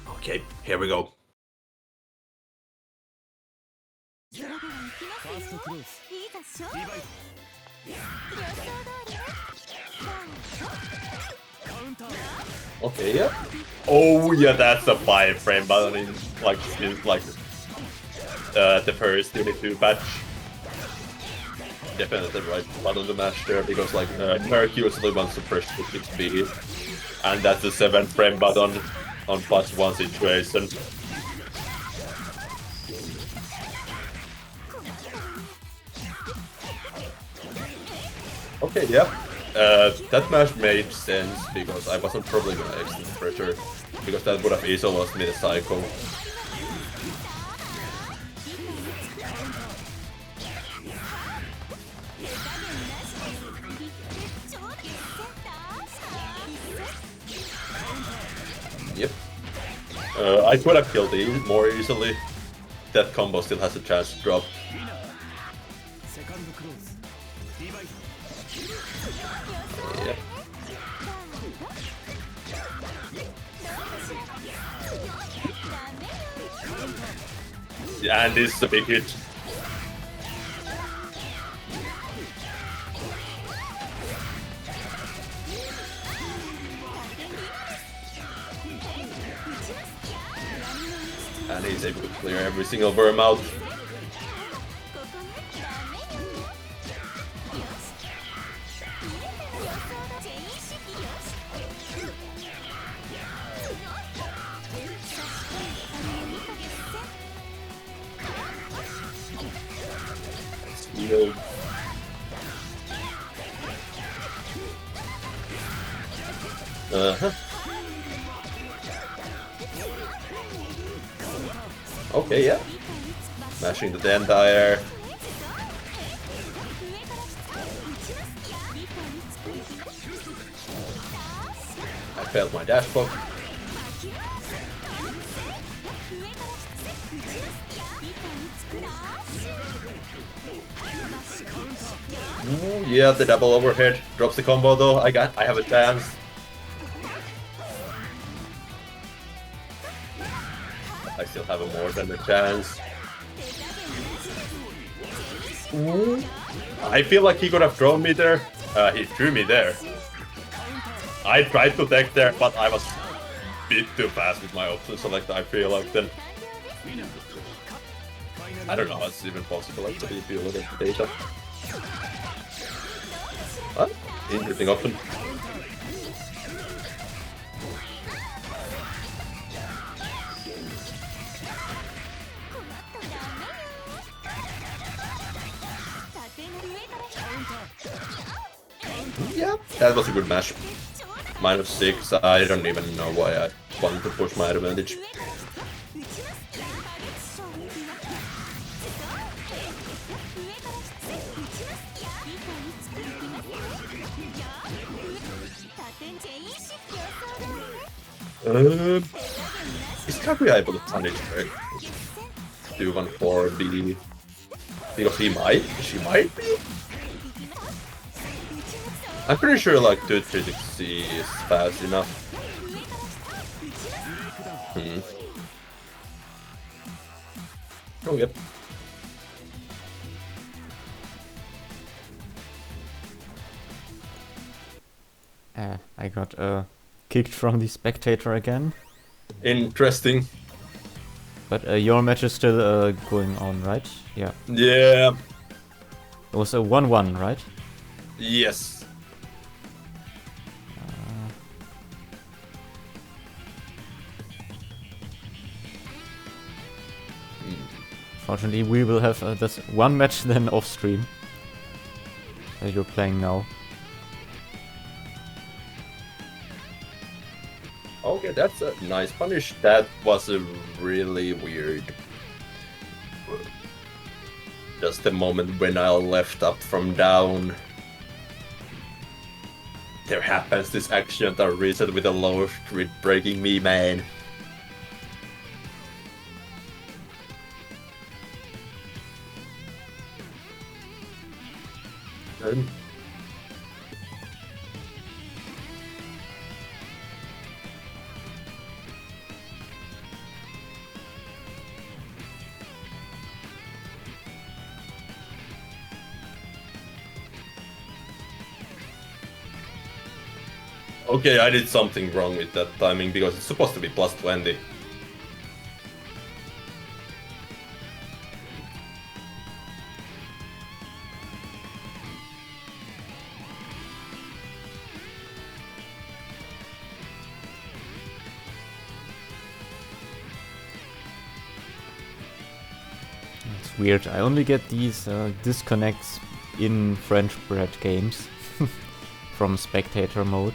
Okay, here we go. Okay, yeah. Oh yeah, that's a 5-frame button in like the first UNI2 patch. Definitely the right button to mash there, because like Merc usually wants to push the 6B, and that's a 7-frame button on +1 situation. Okay, yeah. That mash made sense, because I wasn't probably gonna extend pressure, because that would have easily lost me the cycle. Yep. I could have killed it more easily, that combo still has a chance to drop. Yeah. Yeah, and this is a big hit. And he's able to clear every single worm out. Uh-huh. Okay, yeah. Smashing the Dandire. I failed my dash block. Ooh, yeah, the double overhead drops the combo though. I have a chance. I still have a more than a chance. Ooh. I feel like he could have thrown me there. He threw me there. I tried to tech there, but I was a bit too fast with my option select. I feel like then. I don't know how it's even possible actually if you look at the data. Huh? Interesting option. Yeah, that was a good match. -6, I don't even know why I wanted to push my advantage. Is Kaguya able to punish her? 214B. Because she might be? I'm pretty sure like 236C is fast enough. Oh, yep. I got kicked from the spectator again. Interesting. But your match is still going on, right? Yeah. Yeah. It was a 1-1, right? Yes. Fortunately, we will have this one match then off stream that you're playing now. Okay, that's a nice punish. That was a really weird. Just the moment when I left up from down, there happens this accidental reset with a low street breaking me, man. Good. Okay, I did something wrong with that timing because it's supposed to be +20. It's weird. I only get these disconnects in French bread games from spectator mode.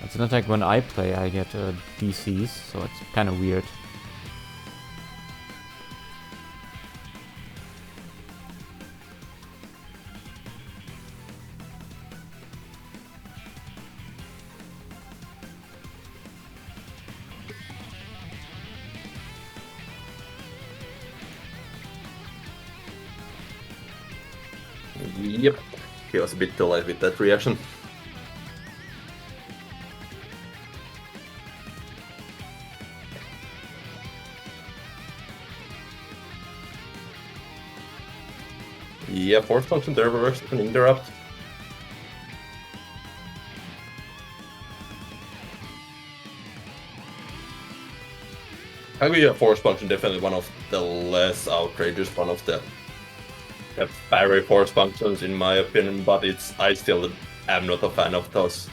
It's not like when I play I get DCs, so it's kind of weird. Yep, he was a bit too late with that reaction. Yeah, force function there works an interrupt. Kaguya force function definitely one of the less outrageous one of the parry force functions in my opinion, but I still am not a fan of those.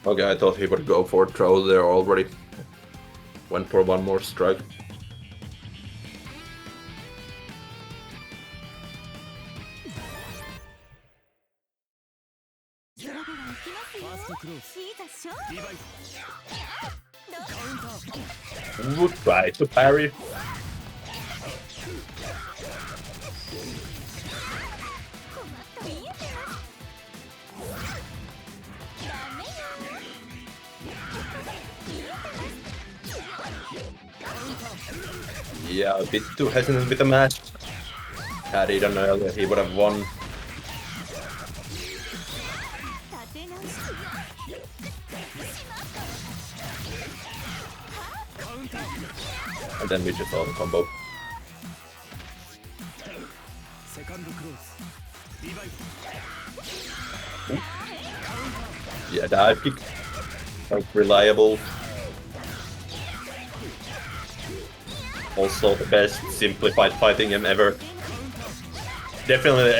Okay, I thought he would go for a throw there already. Went for one more strike. Would try to parry. Yeah, a bit too hesitant with the match. Had he done earlier, he would have won. And then we just saw the combo. Ooh. Yeah, dive kick. Quite reliable. Also the best simplified fighting game ever. Definitely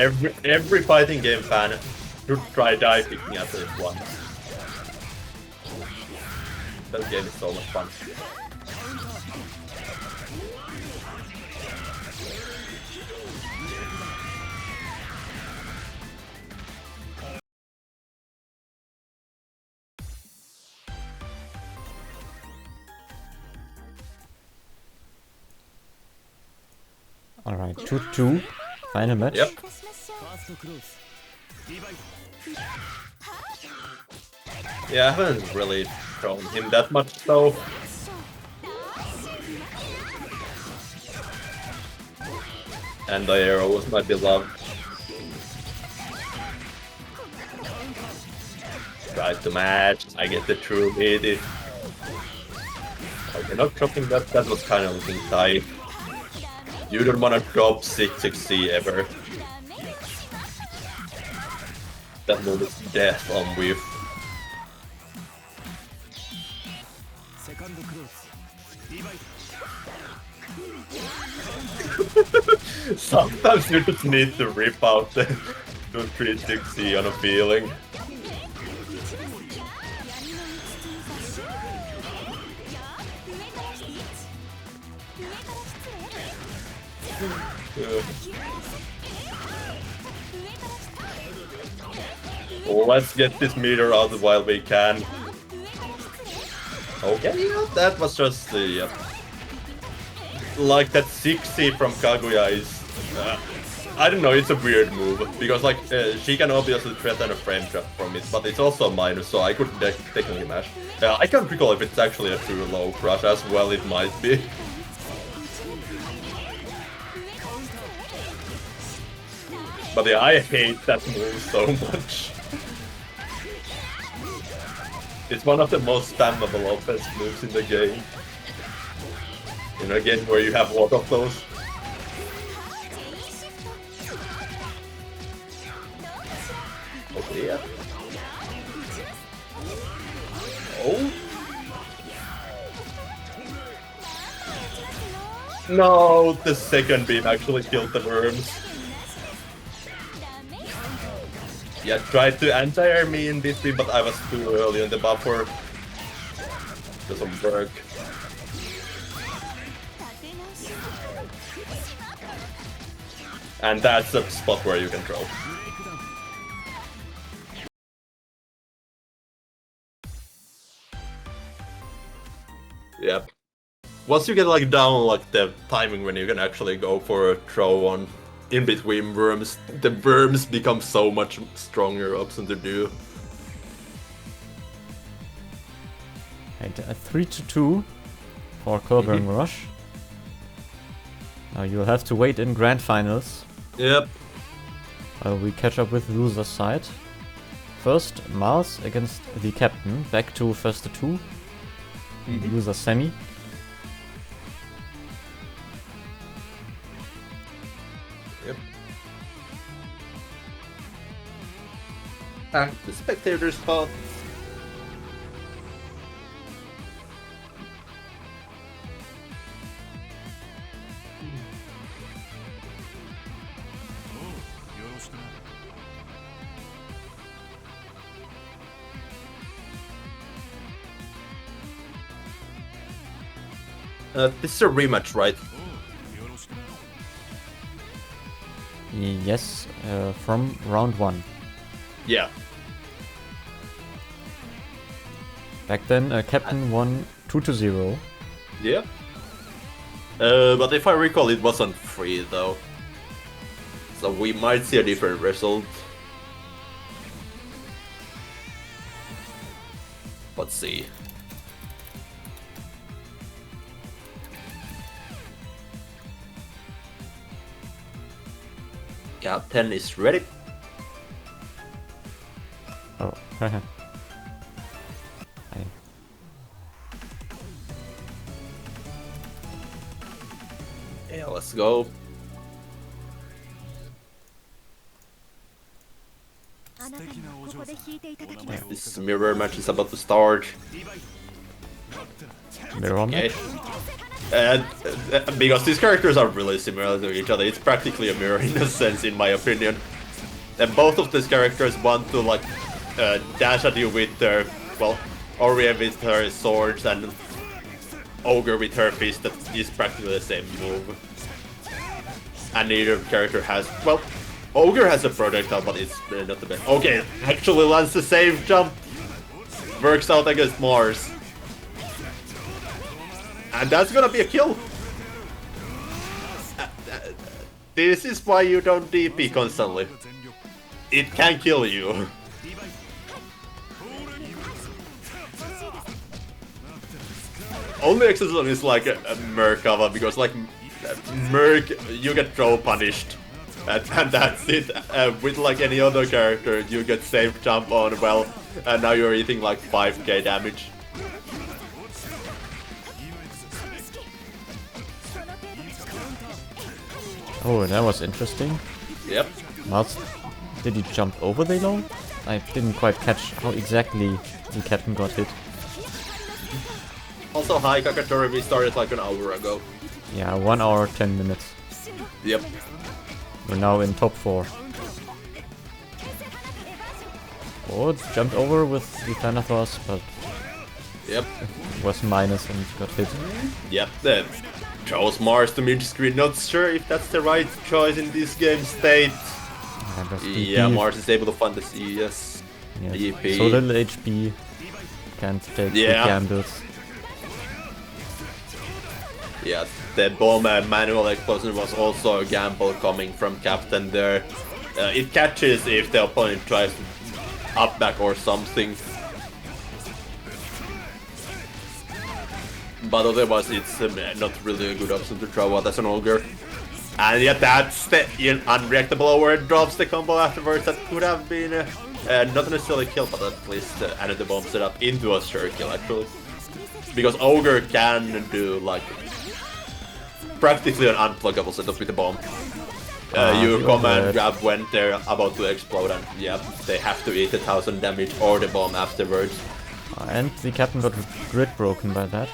every fighting game fan should try dive kicking at least once. That game is so much fun. Alright, 2-2. Final match. Yep. Yeah, I haven't really thrown him that much though. And the arrows might be loved. Try to match, I get the true hit. Okay, not dropping that was kind of looking tight. You don't want to drop 6-6C ever. That move is death on whiff. Sometimes you just need to rip out the 360 on a feeling. Let's get this meter out while we can. Okay, yeah, that was just the... like that 6C from Kaguya is... I don't know, it's a weird move, because like, she can obviously threaten a frame trap from it, but it's also minus, so I could technically mash. I can't recall if it's actually a true low crush as well, it might be. But yeah, I hate that move so much. It's one of the most spammable offense moves in the game. In a game where you have a lot of those. Okay, yeah. Oh. No, the second beam actually killed the worms. Yeah, tried to anti-air me in between, but I was too early on the buffer. Doesn't work. And that's the spot where you can throw. Yep. Once you get like down like the timing when you can actually go for a throw on in between worms, the worms become so much stronger option to do. And a 3-2 for Clobbering Rush. Now you'll have to wait in grand finals. Yep. While we catch up with loser's side. First, Mars against TheCaptain, back to first to 2. Loser semi. Yep. And the spectator spot. This is a rematch, right? Yes, from round 1. Yeah. Back then, Captain won 2-0. Yeah. But if I recall, it wasn't free though. So we might see a different result. Let's see. Captain is ready. Oh, Yeah, let's go. This mirror match is about to start. Mirror match? And because these characters are really similar to each other, it's practically a mirror in a sense, in my opinion. And both of these characters want to like dash at you with their, well, Orien with her swords and Ogre with her fist. That is practically the same move. And neither character has, well, Ogre has a projectile, but it's not the best. Okay, actually lands the same jump. Works out against Mars. And that's gonna be a kill. This is why you don't DP constantly. It can kill you. Only exception is like a Merkava, because like Merc, you get throw punished. And that's it. With like any other character, you get safe jump on, well, and now you're eating like 5k damage. Oh, that was interesting. Yep. Mars, did he jump over the low? I didn't quite catch how exactly the Captain got hit. Also, hi Kakatori, we started like an hour ago. Yeah, 1 hour, 10 minutes. Yep. We're now in top 4. Oh, it jumped over with the Thanatos, but Yep. it was minus and got hit. Yep, then chose Mars to mid-screen. Not sure if that's the right choice in this game state. Yeah, Mars is able to fund the CS. Yes. EP. So little HP. Can't take big gambles. Yeah, the bomb and manual explosion was also a gamble coming from Captain there. It catches if the opponent tries to up back or something. But otherwise it's not really a good option to throw out as an Ogre. And yeah, that's the unreactable where it drops the combo afterwards. That could have been not necessarily a kill, but at least added the bomb setup into a sure kill actually. Because Ogre can do like practically an unpluggable setup with the bomb. You command grab when they're about to explode, and yeah, they have to eat 1000 damage or the bomb afterwards. And the Captain got grid broken by that.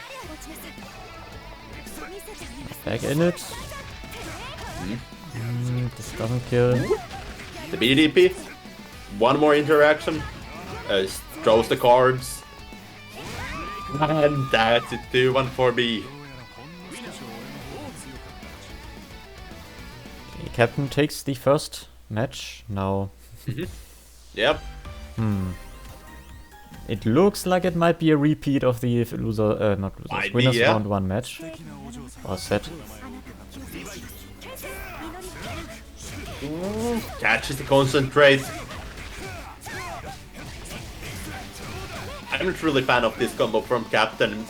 Back in it. This doesn't kill. The BDP. One more interaction. Throws the cards. And that's it, 2-1 for B. The Captain takes the first match now. Yep. It looks like it might be a repeat of the loser, not losers, Might be, winners yeah. round 1 match. Or set. Catches the concentrate. I'm not really a fan of this combo from Captain.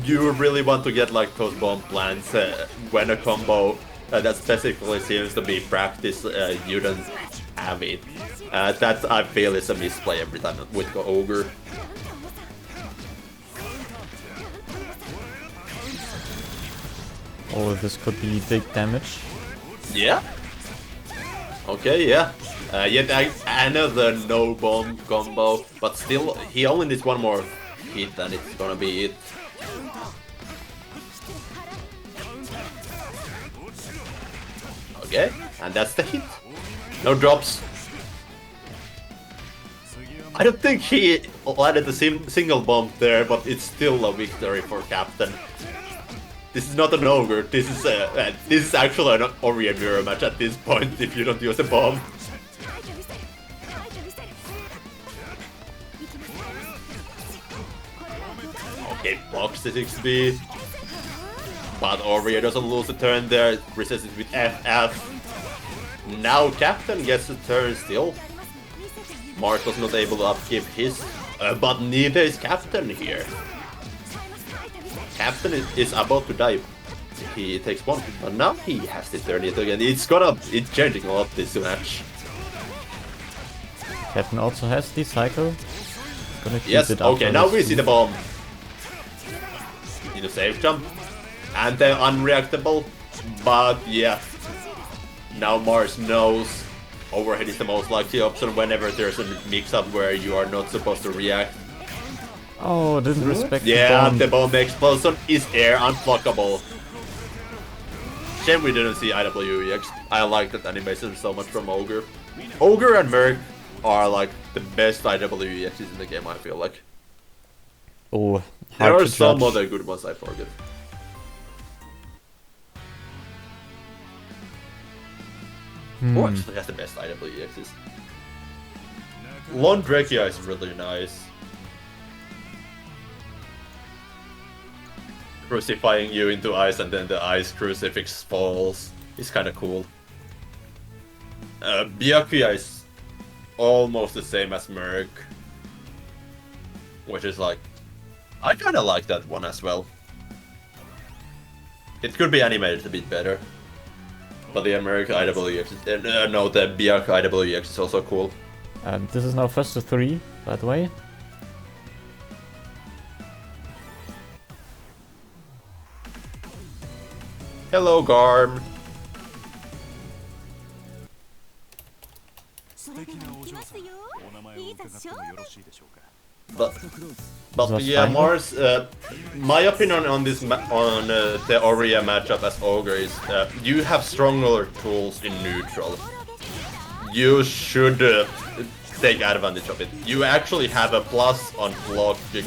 You really want to get like those bomb plants when a combo that specifically seems to be practiced, you don't have it. That I feel is a misplay every time with the Ogre. Oh, this could be big damage. Yeah. Okay, yeah. Yet another no bomb combo, but still, he only needs one more hit and it's gonna be it. Okay, and that's the hit. No drops. I don't think he landed a single bomb there, but it's still a victory for Captain. This is not an ogre. This is actually an Oreo mirror match at this point if you don't use a bomb. Okay, blocks the 6B. But Oreo doesn't lose a turn there. Resists it with FF. Now Captain gets a turn still. Mark was not able to upkeep his, but neither is Captain here. Captain is about to die. He takes one, but now he has to turn it again. It's changing a lot this match. Captain also has the cycle. Gonna keep Yes, it up okay, for now this we see the two. bomb. Need a safe jump. And they're unreactable. But yeah. Now Mars knows overhead is the most likely option whenever there's a mix-up where you are not supposed to react. Oh, didn't respect Yeah, the the bomb. bomb explosion is air unblockable. Shame we didn't see IWEX. I like that animation so much from Ogre. Ogre and Merc are like the best IWEXs in the game, I feel like. Oh, There hard are to some judge. other good ones I forget. Who actually has the best IWEXs? Londrekia is really nice. Crucifying you into ice and then the ice crucifix falls. It's kinda cool. Byakuya is almost the same as Merc. Which is like... I kinda like that one as well. It could be animated a bit better. But the American IWX, no, the Byakuya IWX is also cool. This is now first to 3, by the way. Hello, Garm. But That's yeah, fine. Mars. My opinion on this on the Aurea matchup as Ogre is you have stronger tools in neutral. You should take advantage of it. You actually have a plus on blocking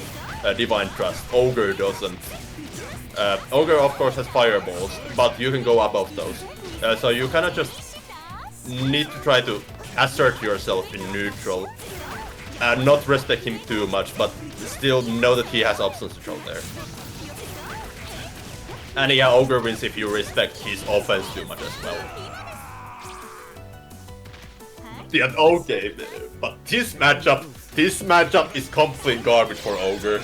Divine Trust. Ogre doesn't. Ogre of course has fireballs, but you can go above those. So you kind of just need to try to assert yourself in neutral. And not respect him too much, but still know that he has options to throw there. And yeah, Ogre wins if you respect his offense too much as well. Yeah, okay, but this matchup is complete garbage for Ogre.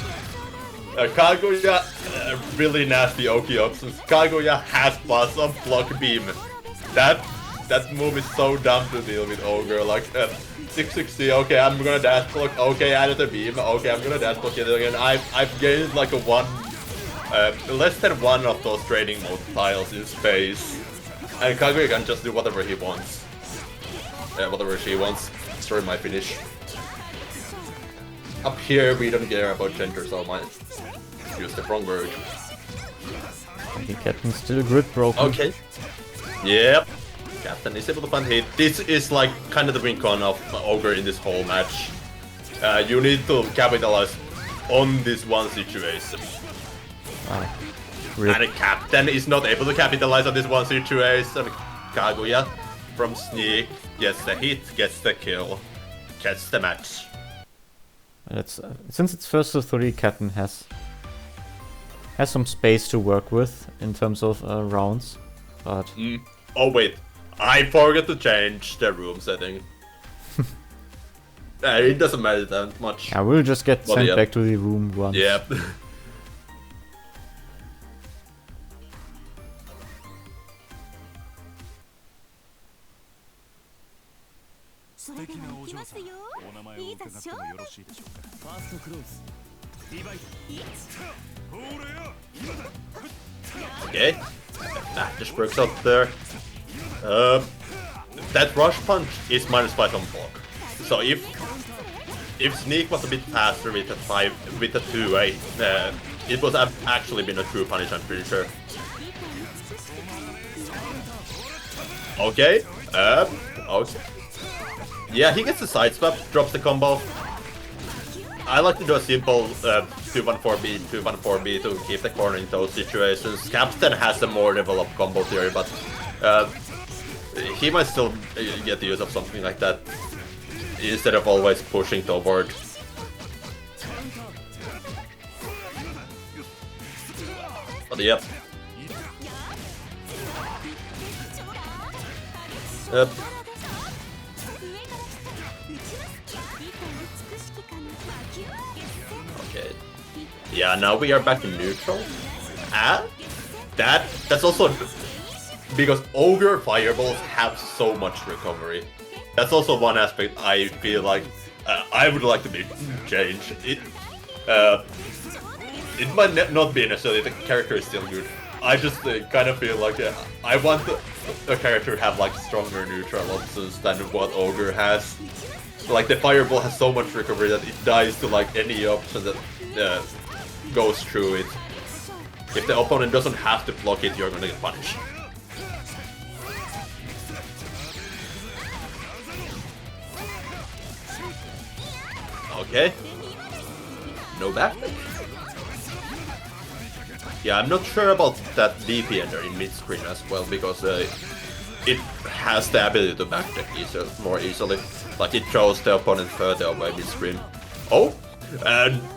Kaguya, really nasty Oki options. Kaguya has plus on block beam. That move is so dumb to deal with Ogre, like 660, okay, I'm gonna dash block, okay, added a beam, okay, I'm gonna dash block it again. I've gained like a less than one of those training mode tiles in space. And Kaguya can just do whatever he wants. Whatever she wants. Sorry, my finish. Up here, we don't care about gender, so I might use the wrong word. The Captain's still grid broken. Okay. Yep. Captain is able to find hit. This is like kind of the win con of Ogre in this whole match. You need to capitalize on this one situation. Rip. And the Captain is not able to capitalize on this one situation. Kaguya from Sneak gets the hit, gets the kill, gets the match. It's since it's first to 3, Captain has some space to work with in terms of rounds, but Oh wait, I forgot to change the room setting. It doesn't matter that much. yeah, we'll just get Well, sent yeah. back to the room once. Yep. Okay. Just works out there. That rush punch is -5 on block. So if Sneak was a bit faster with a 2-8, it would have actually been a true punish, I'm pretty sure. Okay. Okay. Yeah, he gets the side swap, drops the combo. I like to do a simple 2-1-4B, 2-1-4B to keep the corner in those situations. Captain has a more developed combo theory, but he might still get the use of something like that instead of always pushing toward. But yep. Okay. Yeah, now we are back in neutral. And that's also because Ogre Fireballs have so much recovery. That's also one aspect I feel like I would like to be changed. It might not be necessarily the character is still good. I just kind of feel like I want the character to have like stronger neutral options than what Ogre has. Like the Fireball has so much recovery that it dies to like any option that goes through it. If the opponent doesn't have to block it, you're gonna get punished. Okay. No backdash. Yeah, I'm not sure about that DP ender in mid-screen as well, because it has the ability to backdash more easily. Like, it throws the opponent further away mid-screen. Oh!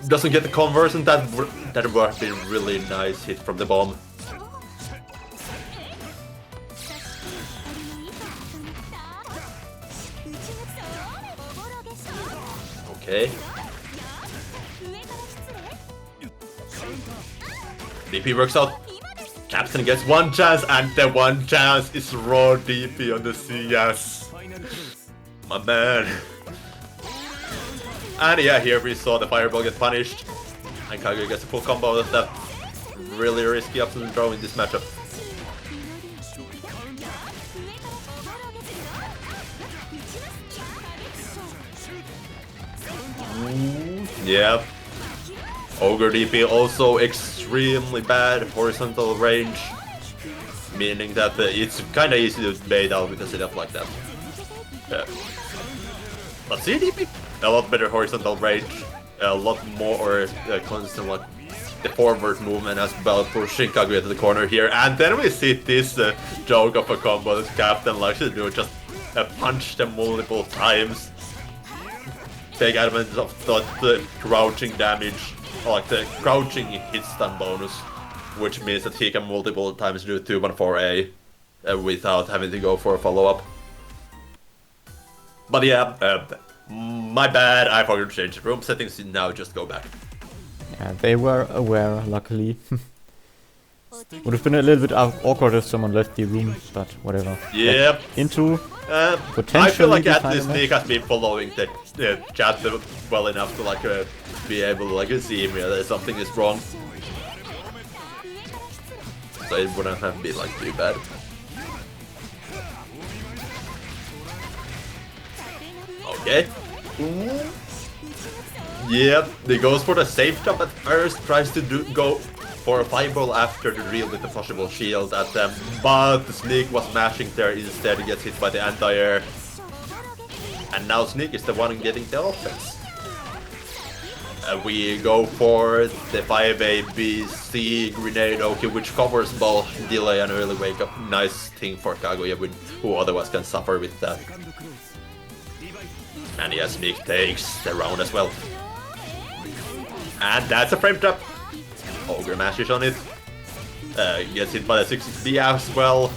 Doesn't get the conversion. That would have been really nice hit from the bomb. Okay. DP works out. Captain gets one chance, and the one chance is raw DP on the CS. My man. And yeah, here we saw the Fireball get punished. And Kaguya gets a full combo of that really risky option throw in this matchup. Yeah. Ogre DP also extremely bad horizontal range, meaning that it's kinda easy to bait out with a setup like that. But CDP, a lot better horizontal range, a lot more constant like the forward movement as well, pushing Kaguya to the corner here, and then we see this joke of a combo that Captain likes to do, just punch them multiple times, take advantage of the crouching damage, or like the crouching hit stun bonus, which means that he can multiple times do 2-1-4A without having to go for a follow-up. But yeah, my bad, I forgot to change the room settings, now just go back. Yeah, they were aware, luckily. Would have been a little bit awkward if someone left the room, but whatever. Yep. Into potentially I feel like the at final least match. Nick has been following the chat well enough to like be able to like see me that something is wrong. So it wouldn't have been like too bad. Okay. Yep, he goes for the safe jump at first, tries to go for a fireball after the reel with the possible shield at them, but the Sneak was mashing there instead, gets hit by the anti-air. And now Sneak is the one getting the offense. We go for the 5A-BC grenade, okay, which covers both delay and early wake up. Nice thing for Kaguya, who otherwise can suffer with that. And yeah, Sneak takes the round as well. And that's a frame trap. Ogre mashes on it. Gets hit by the 660 as well.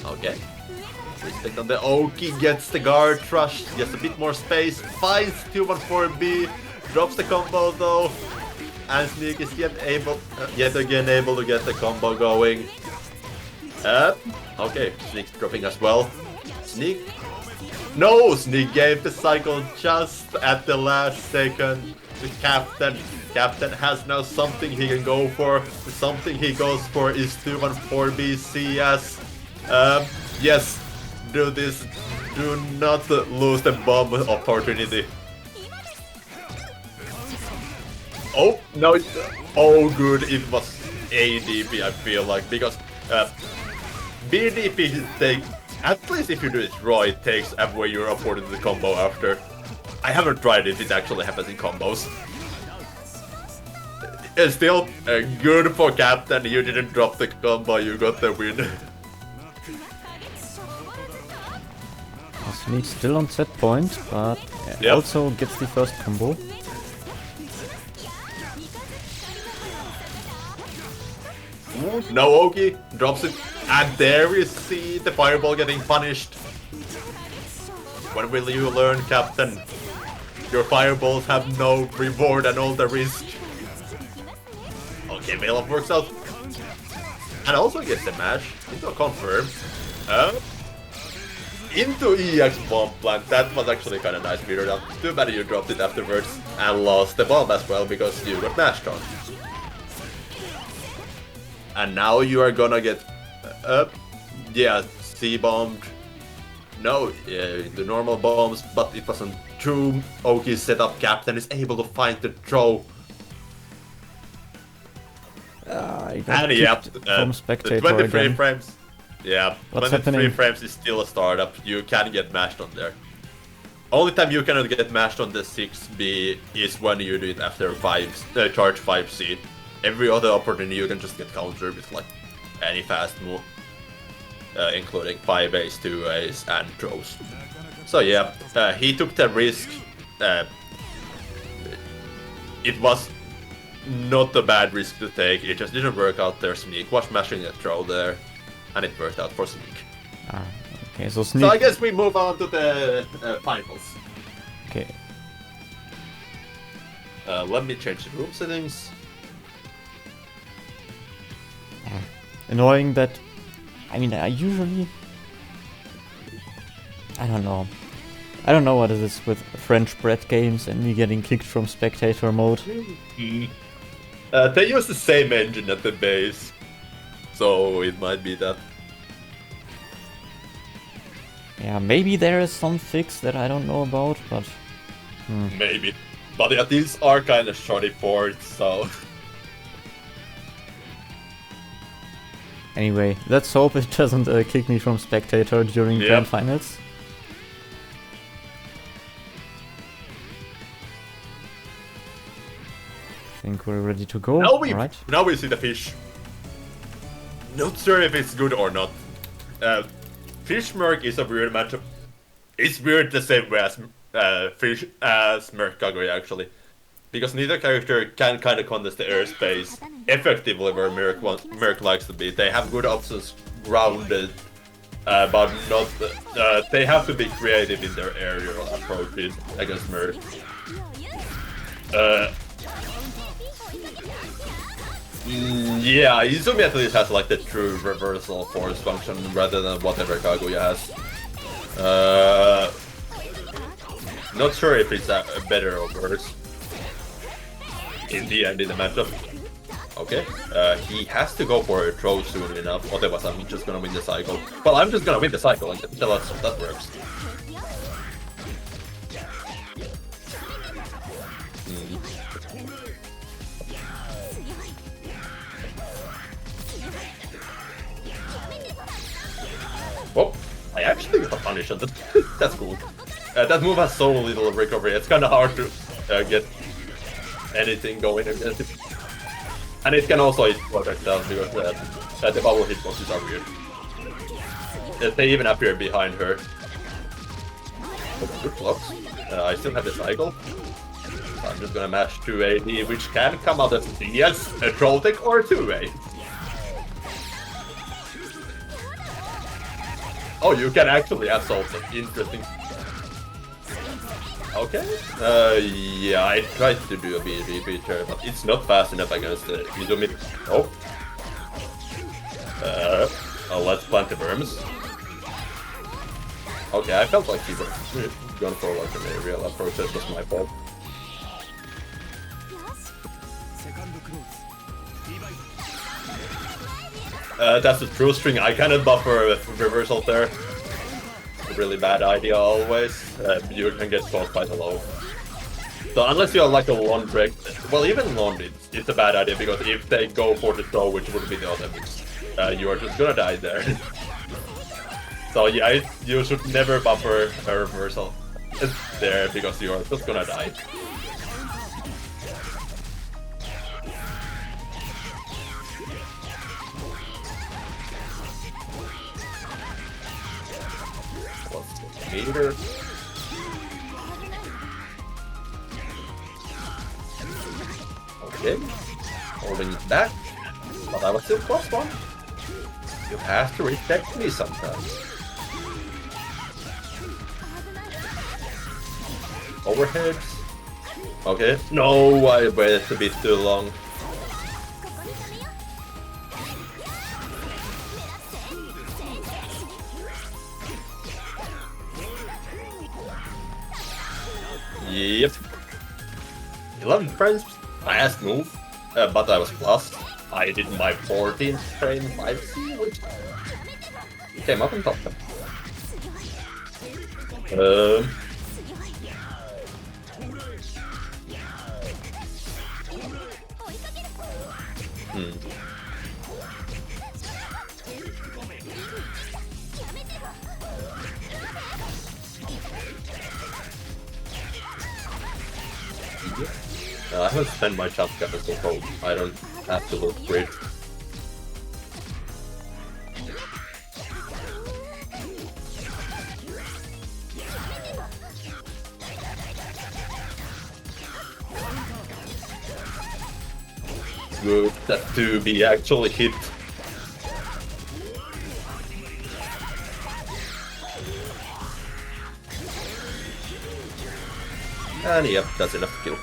Okay. Respect on the Oki, gets the guard rush, gets a bit more space, finds 214B, drops the combo though, and Sneak is yet again able to get the combo going. Okay, Sneak's dropping as well. Sneak. No! Sneak gave the cycle just at the last second. The Captain. Captain has now something he can go for. Something he goes for is 214B CS. Yes, do this. Do not lose the bomb opportunity. Oh, no. Oh, good. It was ADP, I feel like, because BDP take, at least if you do it right, takes away your opponent the combo after. I haven't tried it, it actually happens in combos. It's still good for Captain, you didn't drop the combo, you got the win. Sneak still on set point, but Yep. also gets the first combo. No Oki, drops it, and there we see the fireball getting punished. When will you learn, Captain? Your fireballs have no reward and all the risk. Okay, Mail-Up works out. And also gets the match. Into a confirm. Into EX bomb plant. That was actually kind of nice meter down. Too bad you dropped it afterwards and lost the bomb as well because you got mashed on. And now you are gonna get yeah, C-bombed. No, the normal bombs, but it wasn't true. Oki's setup. Captain is able to find the throw. And yeah, from spectator 23 again. frames. Yeah, What's 23 happening? frames is still a startup. You can get mashed on there. Only time you cannot get mashed on the 6B is when you do it after charge 5C. Every other opportunity you can just get countered with like any fast move, including 5As, 2As, and throws. So yeah, he took the risk. It was not a bad risk to take, it just didn't work out there. Sneak was mashing a throw there, and it worked out for Sneak. Okay, so Sneak. So I guess we move on to the finals. Okay. Let me change the room settings. Annoying that. I mean, I usually. I don't know. I don't know what it is with French bread games and me getting kicked from spectator mode. They use the same engine at the base, so it might be that. Yeah, maybe there is some fix that I don't know about, but... Maybe. But yeah, these are kind of shoddy ports, so... Anyway, let's hope it doesn't kick me from spectator during Grand Finals. I think we're ready to go. Alright. Now we see the fish. Not sure if it's good or not. Fish Merc is a weird matchup. It's weird the same way as Fish as Merc Kagura actually. Because neither character can kind of contest the airspace effectively where Merc likes to be. They have good options grounded, but not. They have to be creative in their aerial approaches against Merc. Yeah, Izumi at least has like the true reversal force function rather than whatever Kaguya has. Not sure if it's better or worse in the end in the matchup. Okay, he has to go for a throw soon enough, otherwise I'm just gonna win the cycle. Well, I'm just gonna win the cycle until that works. Oh, I actually got a punish on that. That's cool. That move has so little recovery, it's kinda hard to get anything going against it. And it can also hit projectiles because the bubble hitboxes are weird. They even appear behind her. Good blocks. I still have the cycle. So I'm just gonna mash 280, which can come out as yes, a troll tech or a 2-way. Oh, you can actually assault them. Interesting. Okay. Yeah, I tried to do a BB feature, but it's not fast enough against the Izumi. Oh. Let's plant the worms. Okay, I felt like he was going for like an aerial approach. That was my fault. That's the true string. I cannot buffer a reversal there. Really bad idea always. You can get caught by the low. So unless you're like a long break, well, even long it's a bad idea because if they go for the throw, which would be the other mix, you are just gonna die there. So yeah, you should never buffer a reversal there because you're just gonna die. Meter. Okay, holding it back, but I was still +1. You have to respect me sometimes. Overheads. Okay, no, I waited a bit too long. Yep. 11 frames, fast move, but I was plus. I did my 14th frame 5C, which came up on top. I haven't spent my jump capital, so I don't have to look great. Good, that 2B actually hit. And yep, that's enough to kill.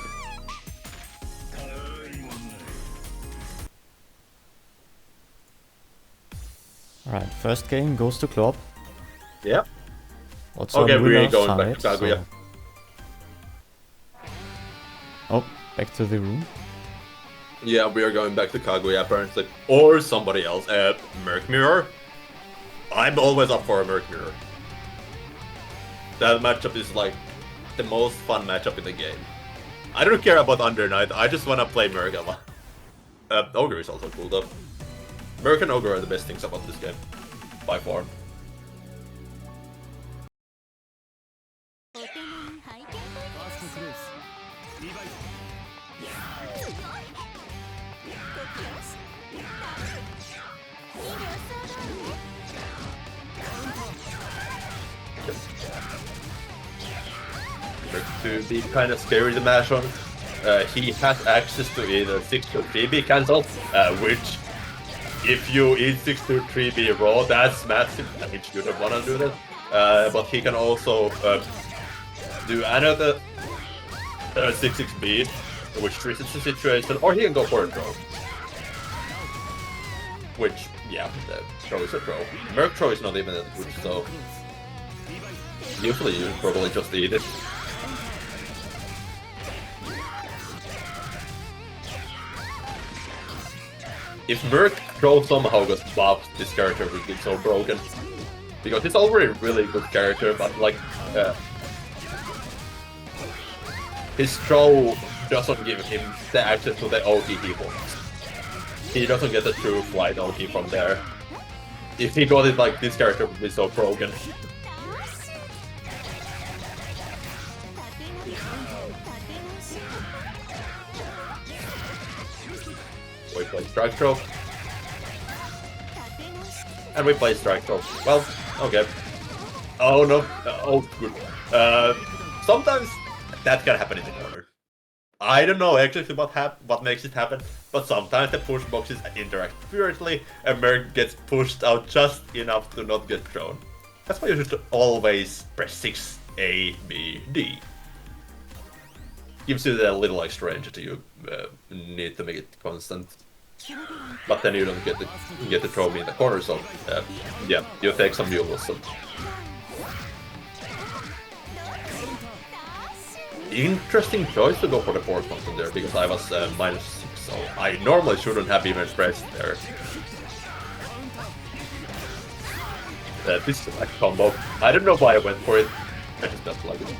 Right, first game goes to Clob. Yep. What's okay, on we're going side, back to Kaguya. so... Oh, back to the room. Yeah, we are going back to Kaguya apparently. Or somebody else. Merc Mirror? I'm always up for a Merc Mirror. That matchup is like the most fun matchup in the game. I don't care about Under Knight, I just wanna play Merc a lot. Ogre is also cool though. Merc and Ogre are the best things about this game. By far. To be kind of scary to mash on. He has access to either 6 to 3B cancel, which if you eat 6 to 3B raw, that's massive damage. You don't want to do that. But he can also do another 6-6B, which resets the situation, or he can go for a throw. Which, yeah, the throw is a throw. Merc throw is not even that good, so usually you probably just eat it. If Merc throw somehow got buffed, this character would be so broken. Because it's already a really good character, but like his throw doesn't give him the access to the OT he wants. He doesn't get the true flight OT from there. If he got it, like, this character would be so broken. We play Strike Throw. And we play Strike Throw. Well, okay. Oh no! Oh, good. Sometimes that can happen in the corner. I don't know actually what makes it happen, but sometimes the push boxes interact furiously and Merc gets pushed out just enough to not get thrown. That's why you should always press 6, A, B, D. Gives you that little extra range you need to make it constant. But then you don't get the throw me in the corner, so yeah, you take some mules. So. Interesting choice to go for the force function there, because I was -6, so I normally shouldn't have even pressed there. This is a combo. I don't know why I went for it. I just don't like it.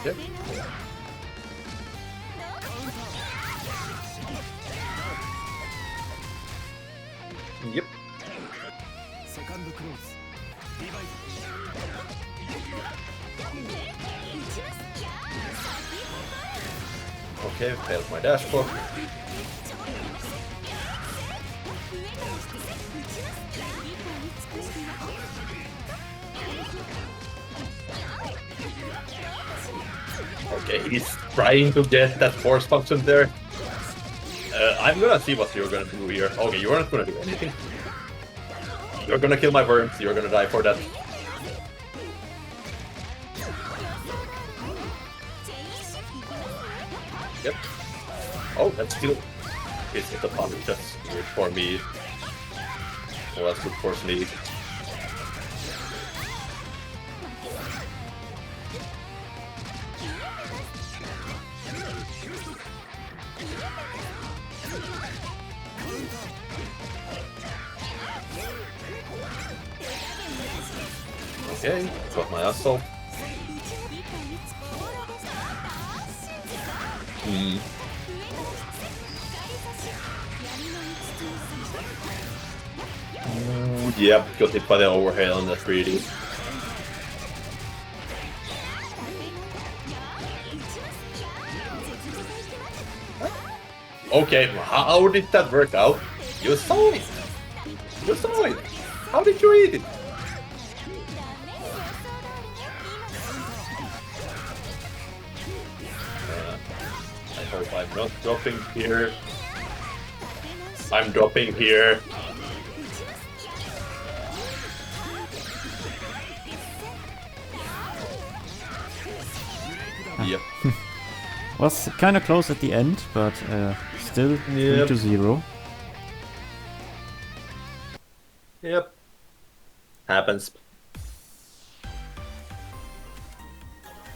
Yep. Yep. Okay, failed my dash block. Okay, he's trying to get that force function there. I'm gonna see what you're gonna do here. Okay, you're not gonna do anything. You're gonna kill my worms, you're gonna die for that. Yep. Oh, that's still... It's the punish, that's good for me. Well, that's good for me. Okay, got my assault. Yep, got hit by the overhead on that 3D. Okay, how did that work out? You saw it! You saw it! How did you eat it? I hope I'm not dropping here. I'm dropping here. Yep. Was kind of close at the end, but still 3-0. Yep. Happens.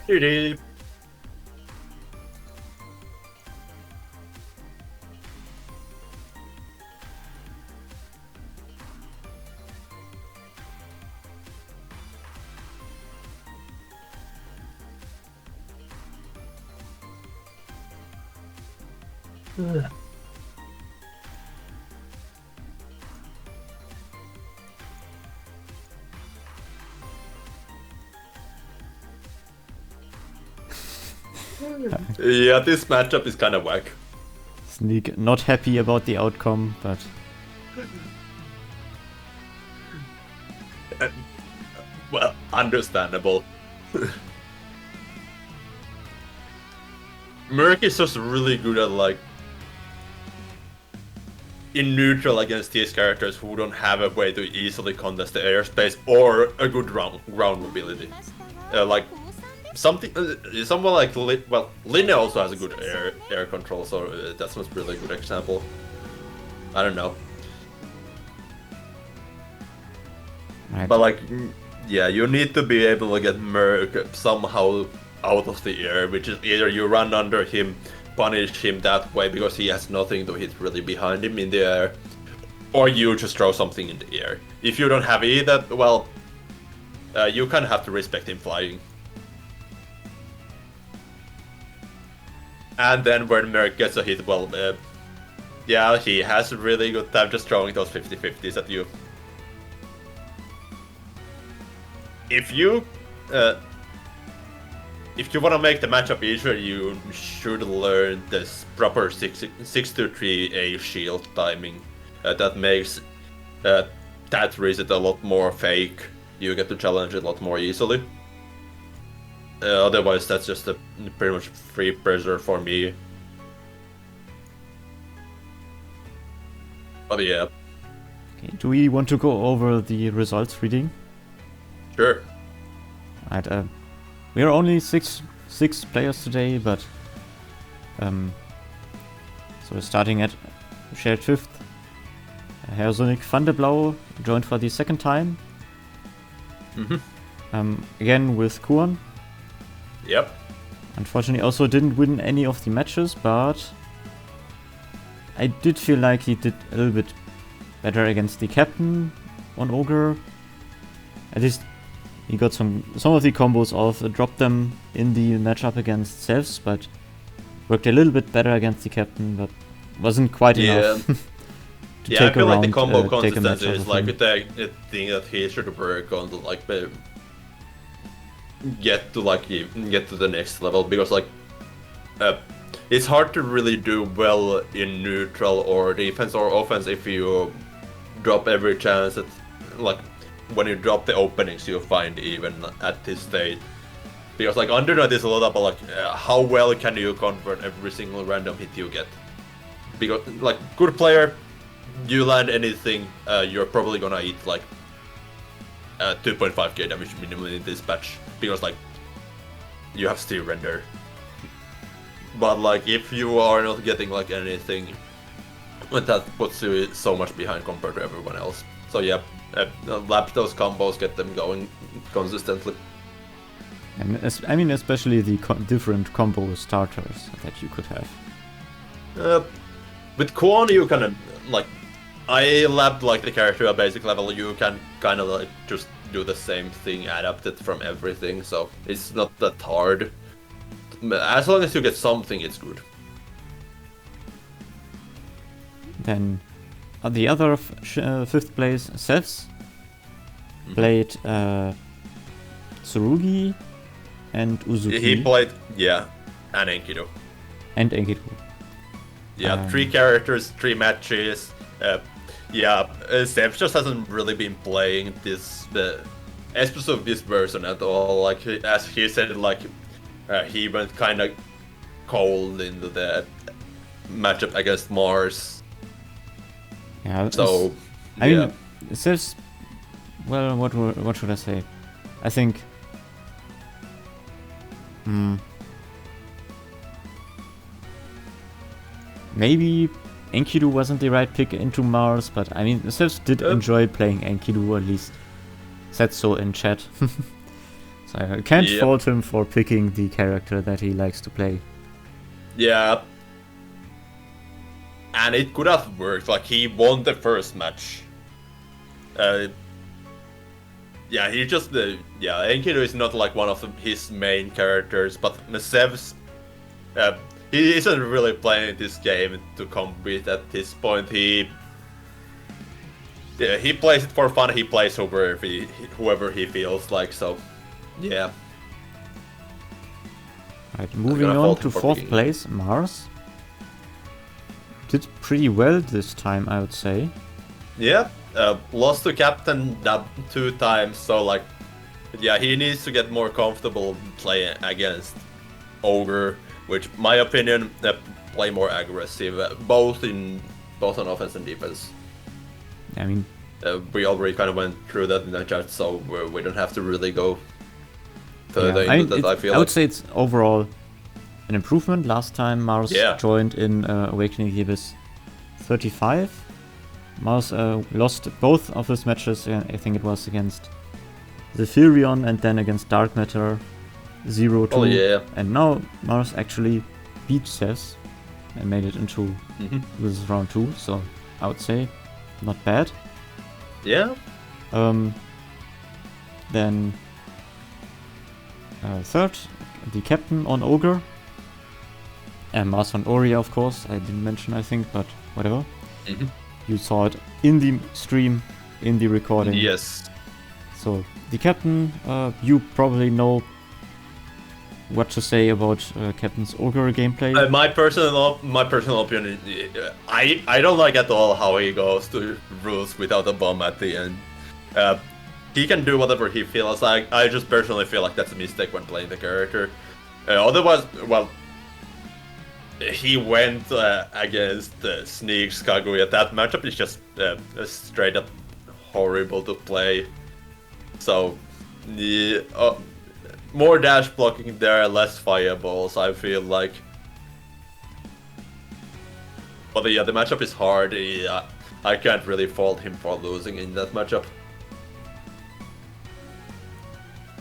GG. Yeah, this matchup is kind of whack. Sneak not happy about the outcome, but... Well, understandable. Merc is just really good at, like, in neutral against these characters who don't have a way to easily contest the airspace or a good ground mobility. Like, someone like Linne also has a good air control, so that's a really good example. I don't know. Right. But like, yeah, you need to be able to get Merc somehow out of the air, which is either you run under him, punish him that way because he has nothing to hit really behind him in the air, or you just throw something in the air. If you don't have either, well, you kind of have to respect him flying. And then when Merc gets a hit, well, Yeah, he has a really good time just throwing those 50-50s at you. If you want to make the matchup easier, you should learn this proper 6-3 shield timing. That makes that reset a lot more fake. You get to challenge it a lot more easily. Otherwise, that's just a pretty much free pressure for me. But yeah. Okay, do we want to go over the results reading? Sure. Right, we are only six players today, but so we're starting at shared 5th. Heer, Zonik, Blauw joined for the 2nd time. Again with Kuon. Yep. Unfortunately, also didn't win any of the matches, but I did feel like he did a little bit better against TheCaptain on Ogre. At least he got some of the combos off, dropped them in the matchup against Sevss, but worked a little bit better against TheCaptain, but wasn't quite enough. Yeah, I feel like the combo consistency is like a thing that he should work on to like get to the next level, because like it's hard to really do well in neutral or defense or offense if you drop every chance that, like, when you drop the openings you find even at this stage. Because like Undernight is a lot about like how well can you convert every single random hit you get. Because like good player, you land anything, you're probably gonna eat like 2.5k damage minimum in this patch. Because like you have steel render. But like if you are not getting like anything, that puts you so much behind compared to everyone else. So yeah, lap those combos, get them going consistently. And I mean, especially the different combo starters that you could have. With Kwon, you can like, I lapped like the character at basic level. You can kind of like just do the same thing, adapted from everything. So it's not that hard. As long as you get something, it's good. Then the other 5th place, Sevss, played Tsurugi and Uzuki. He played, yeah, and Enkidu. And Enkidu. Yeah, 3 characters, 3 matches. Sevss just hasn't really been playing the especially of this version at all. Like, as he said, like, he went kind of cold into the matchup against Mars. Yeah. So, I mean, Sevss. Well, what should I say? I think. Maybe Enkidu wasn't the right pick into Mars, but I mean, Sevss did enjoy playing Enkidu, at least said so in chat. So I can't fault him for picking the character that he likes to play. Yeah. And it could have worked, like he won the first match. He just, Enkidu is not like one of his main characters, but Sevss, he isn't really playing this game to compete at this point. He plays it for fun, he plays whoever he feels like, so yeah. Right, moving on to 4th place, Mars. Did pretty well this time, I would say. Yeah, lost to Captain 2 times, so like, yeah, he needs to get more comfortable playing against Ogre, which, my opinion, play more aggressive, both on offense and defense. I mean, we already kind of went through that in the chat, so we don't have to really go further into that. I would say it's overall an improvement. Last time Mars joined in Awakening, he was 35. Mars lost both of his matches. I think it was against the Furion and then against Dark Matter 0-2. Oh, yeah. And now Mars actually beat Sevss and made it into this round 2. So I would say not bad. Yeah. Then 3rd, TheCaptain on Ogre. And Mars on Oria, of course, I didn't mention, I think, but whatever. Mm-hmm. You saw it in the stream, in the recording. Yes. So, TheCaptain, you probably know what to say about Captain's Ogre gameplay. My personal opinion, I don't like at all how he goes to rules without a bomb at the end. He can do whatever he feels like. I just personally feel like that's a mistake when playing the character. Otherwise, well, he went against Sneaks Kaguya. That matchup is just straight up horrible to play. So, more dash blocking there, less fireballs, I feel like. But yeah, the matchup is hard. I can't really fault him for losing in that matchup.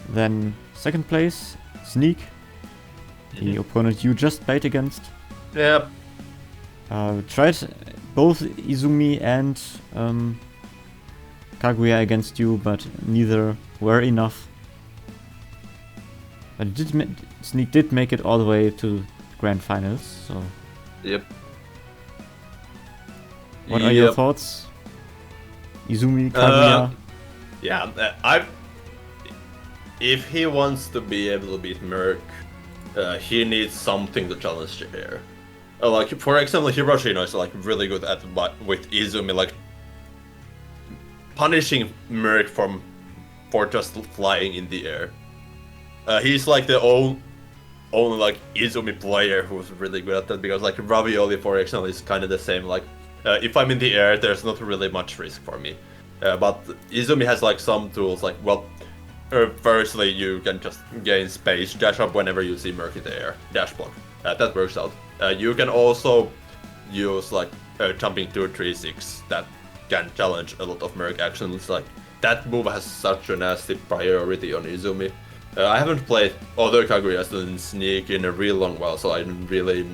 Then, second place, Sneak, the opponent you just played against. Yep. Tried both Izumi and Kaguya against you, but neither were enough. But Sneak did make it all the way to grand finals, so... Yep. What are your thoughts? Izumi, Kaguya? If he wants to be able to beat Merc, he needs something to challenge the Heer. Like, for example, Hiroshino is like really good at with Izumi, like punishing Merc for just flying in the air. He's like the only like Izumi player who's really good at that, because like Ravioli, for example, is kind of the same. Like, if I'm in the air, there's not really much risk for me. But Izumi has like some tools, like, well, firstly, you can just gain space, dash up whenever you see Merc in the air, dash block. That works out. You can also use like jumping 2-3-6 that can challenge a lot of Merc actions. Like, that move has such a nasty priority on Izumi. I haven't played other Kaguyas than Sneak in a real long while, so I don't really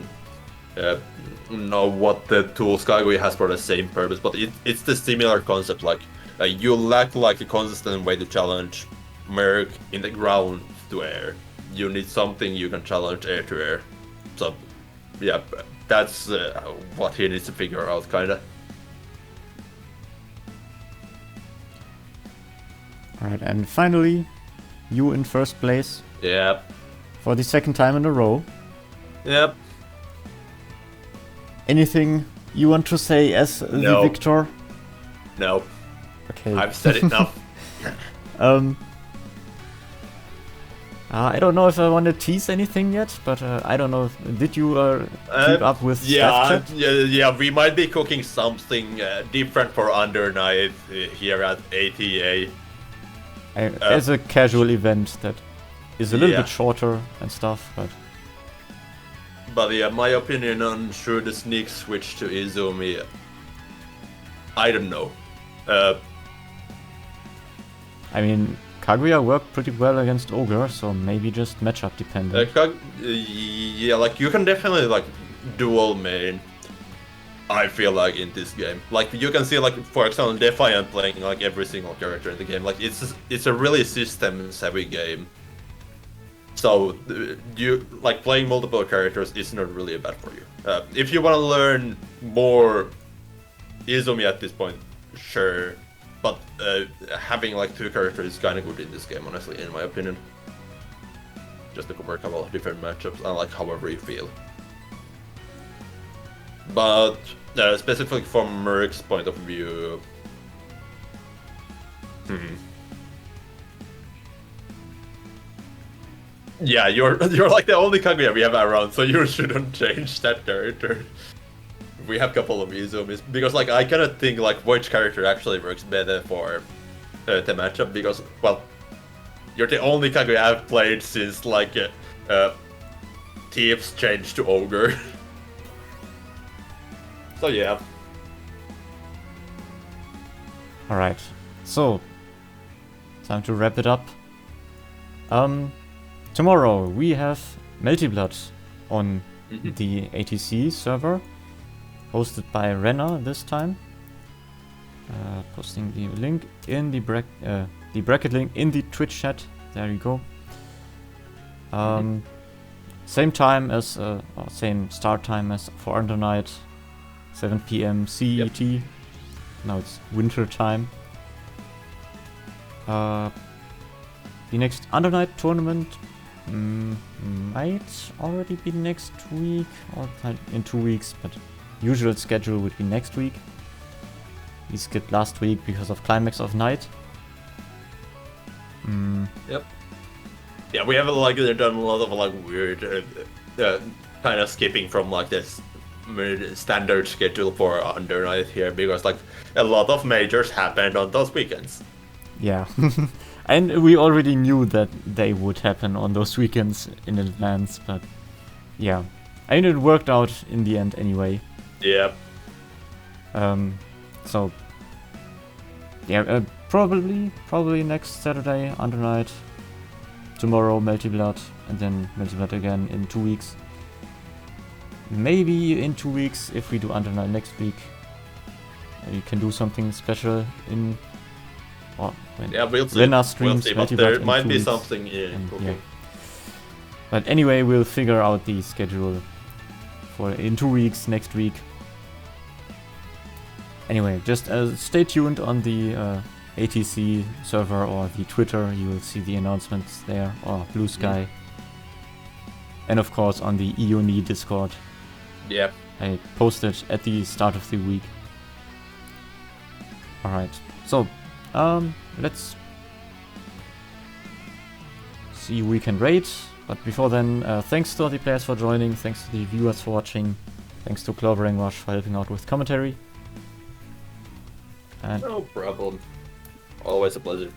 know what the tools Kaguya has for the same purpose, but it's the similar concept. Like, you lack like a consistent way to challenge Merc in the ground to air. You need something you can challenge air to air. So, yeah, that's what he needs to figure out, kinda. Alright, and finally, you in first place. Yep. For the second time in a row. Yep. Anything you want to say as the victor? No. Okay. I've said enough. I don't know if I want to tease anything yet, but I don't know. Did you keep up with yeah, Staff Chat? yeah, we might be cooking something different for Under Night here at ATA. As a casual event that is a little bit shorter and stuff, but... But yeah, my opinion on should the Sneak switch to Izumi, I don't know. I mean, Kaguya worked pretty well against Ogre, so maybe just matchup dependent. Yeah, like you can definitely like dual main, I feel like, in this game. Like, you can see, like, for example, Defiant playing like every single character in the game. Like, it's a really system-savvy game. So you like playing multiple characters is not really bad for you. If you want to learn more Izumi at this point, sure. But having like two characters is kind of good in this game, honestly, in my opinion. Just to cover a couple of different matchups, and like however you feel. But specifically from Merc's point of view, yeah, you're like the only Kaguya we have around, so you shouldn't change that character. We have a couple of Izumis, because like I cannot think like which character actually works better for the matchup, because, well, you're the only Kaguya I've played since like Thieves changed to Ogre. So yeah. Alright, so time to wrap it up. Tomorrow we have Melty on the ATC server, hosted by Renner this time. Posting the link in the bracket link in the Twitch chat. There you go. same time as, or same start time as for Under Night, 7 p.m. CET. Yep. Now it's winter time. The next Under Night tournament might already be next week or in 2 weeks, but usual schedule would be next week. We skipped last week because of Climax of Night. Yep. Yeah, we haven't like done a lot of like weird kind of skipping from like this standard schedule for Under Night here, because like a lot of majors happened on those weekends. Yeah. And we already knew that they would happen on those weekends in advance, but yeah. I mean, it worked out in the end anyway. Yep. So yeah, probably next Saturday Under Night, tomorrow Melty Blood, and then Melty Blood again in 2 weeks. Maybe in 2 weeks, if we do Under Night next week, we can do something special in. Yeah, we'll see. Renna streams, we'll see, but there might be something. Yeah. But anyway, we'll figure out the schedule for in 2 weeks next week. Anyway, just stay tuned on the ATC server or the Twitter. You will see the announcements there, or Blue Sky. And of course on the UNI Discord. Yeah. I posted at the start of the week. Alright, so let's see weekend raid. But before then, thanks to all the players for joining, thanks to the viewers for watching, thanks to Clobbering Rush for helping out with commentary. And no problem. Always a pleasure.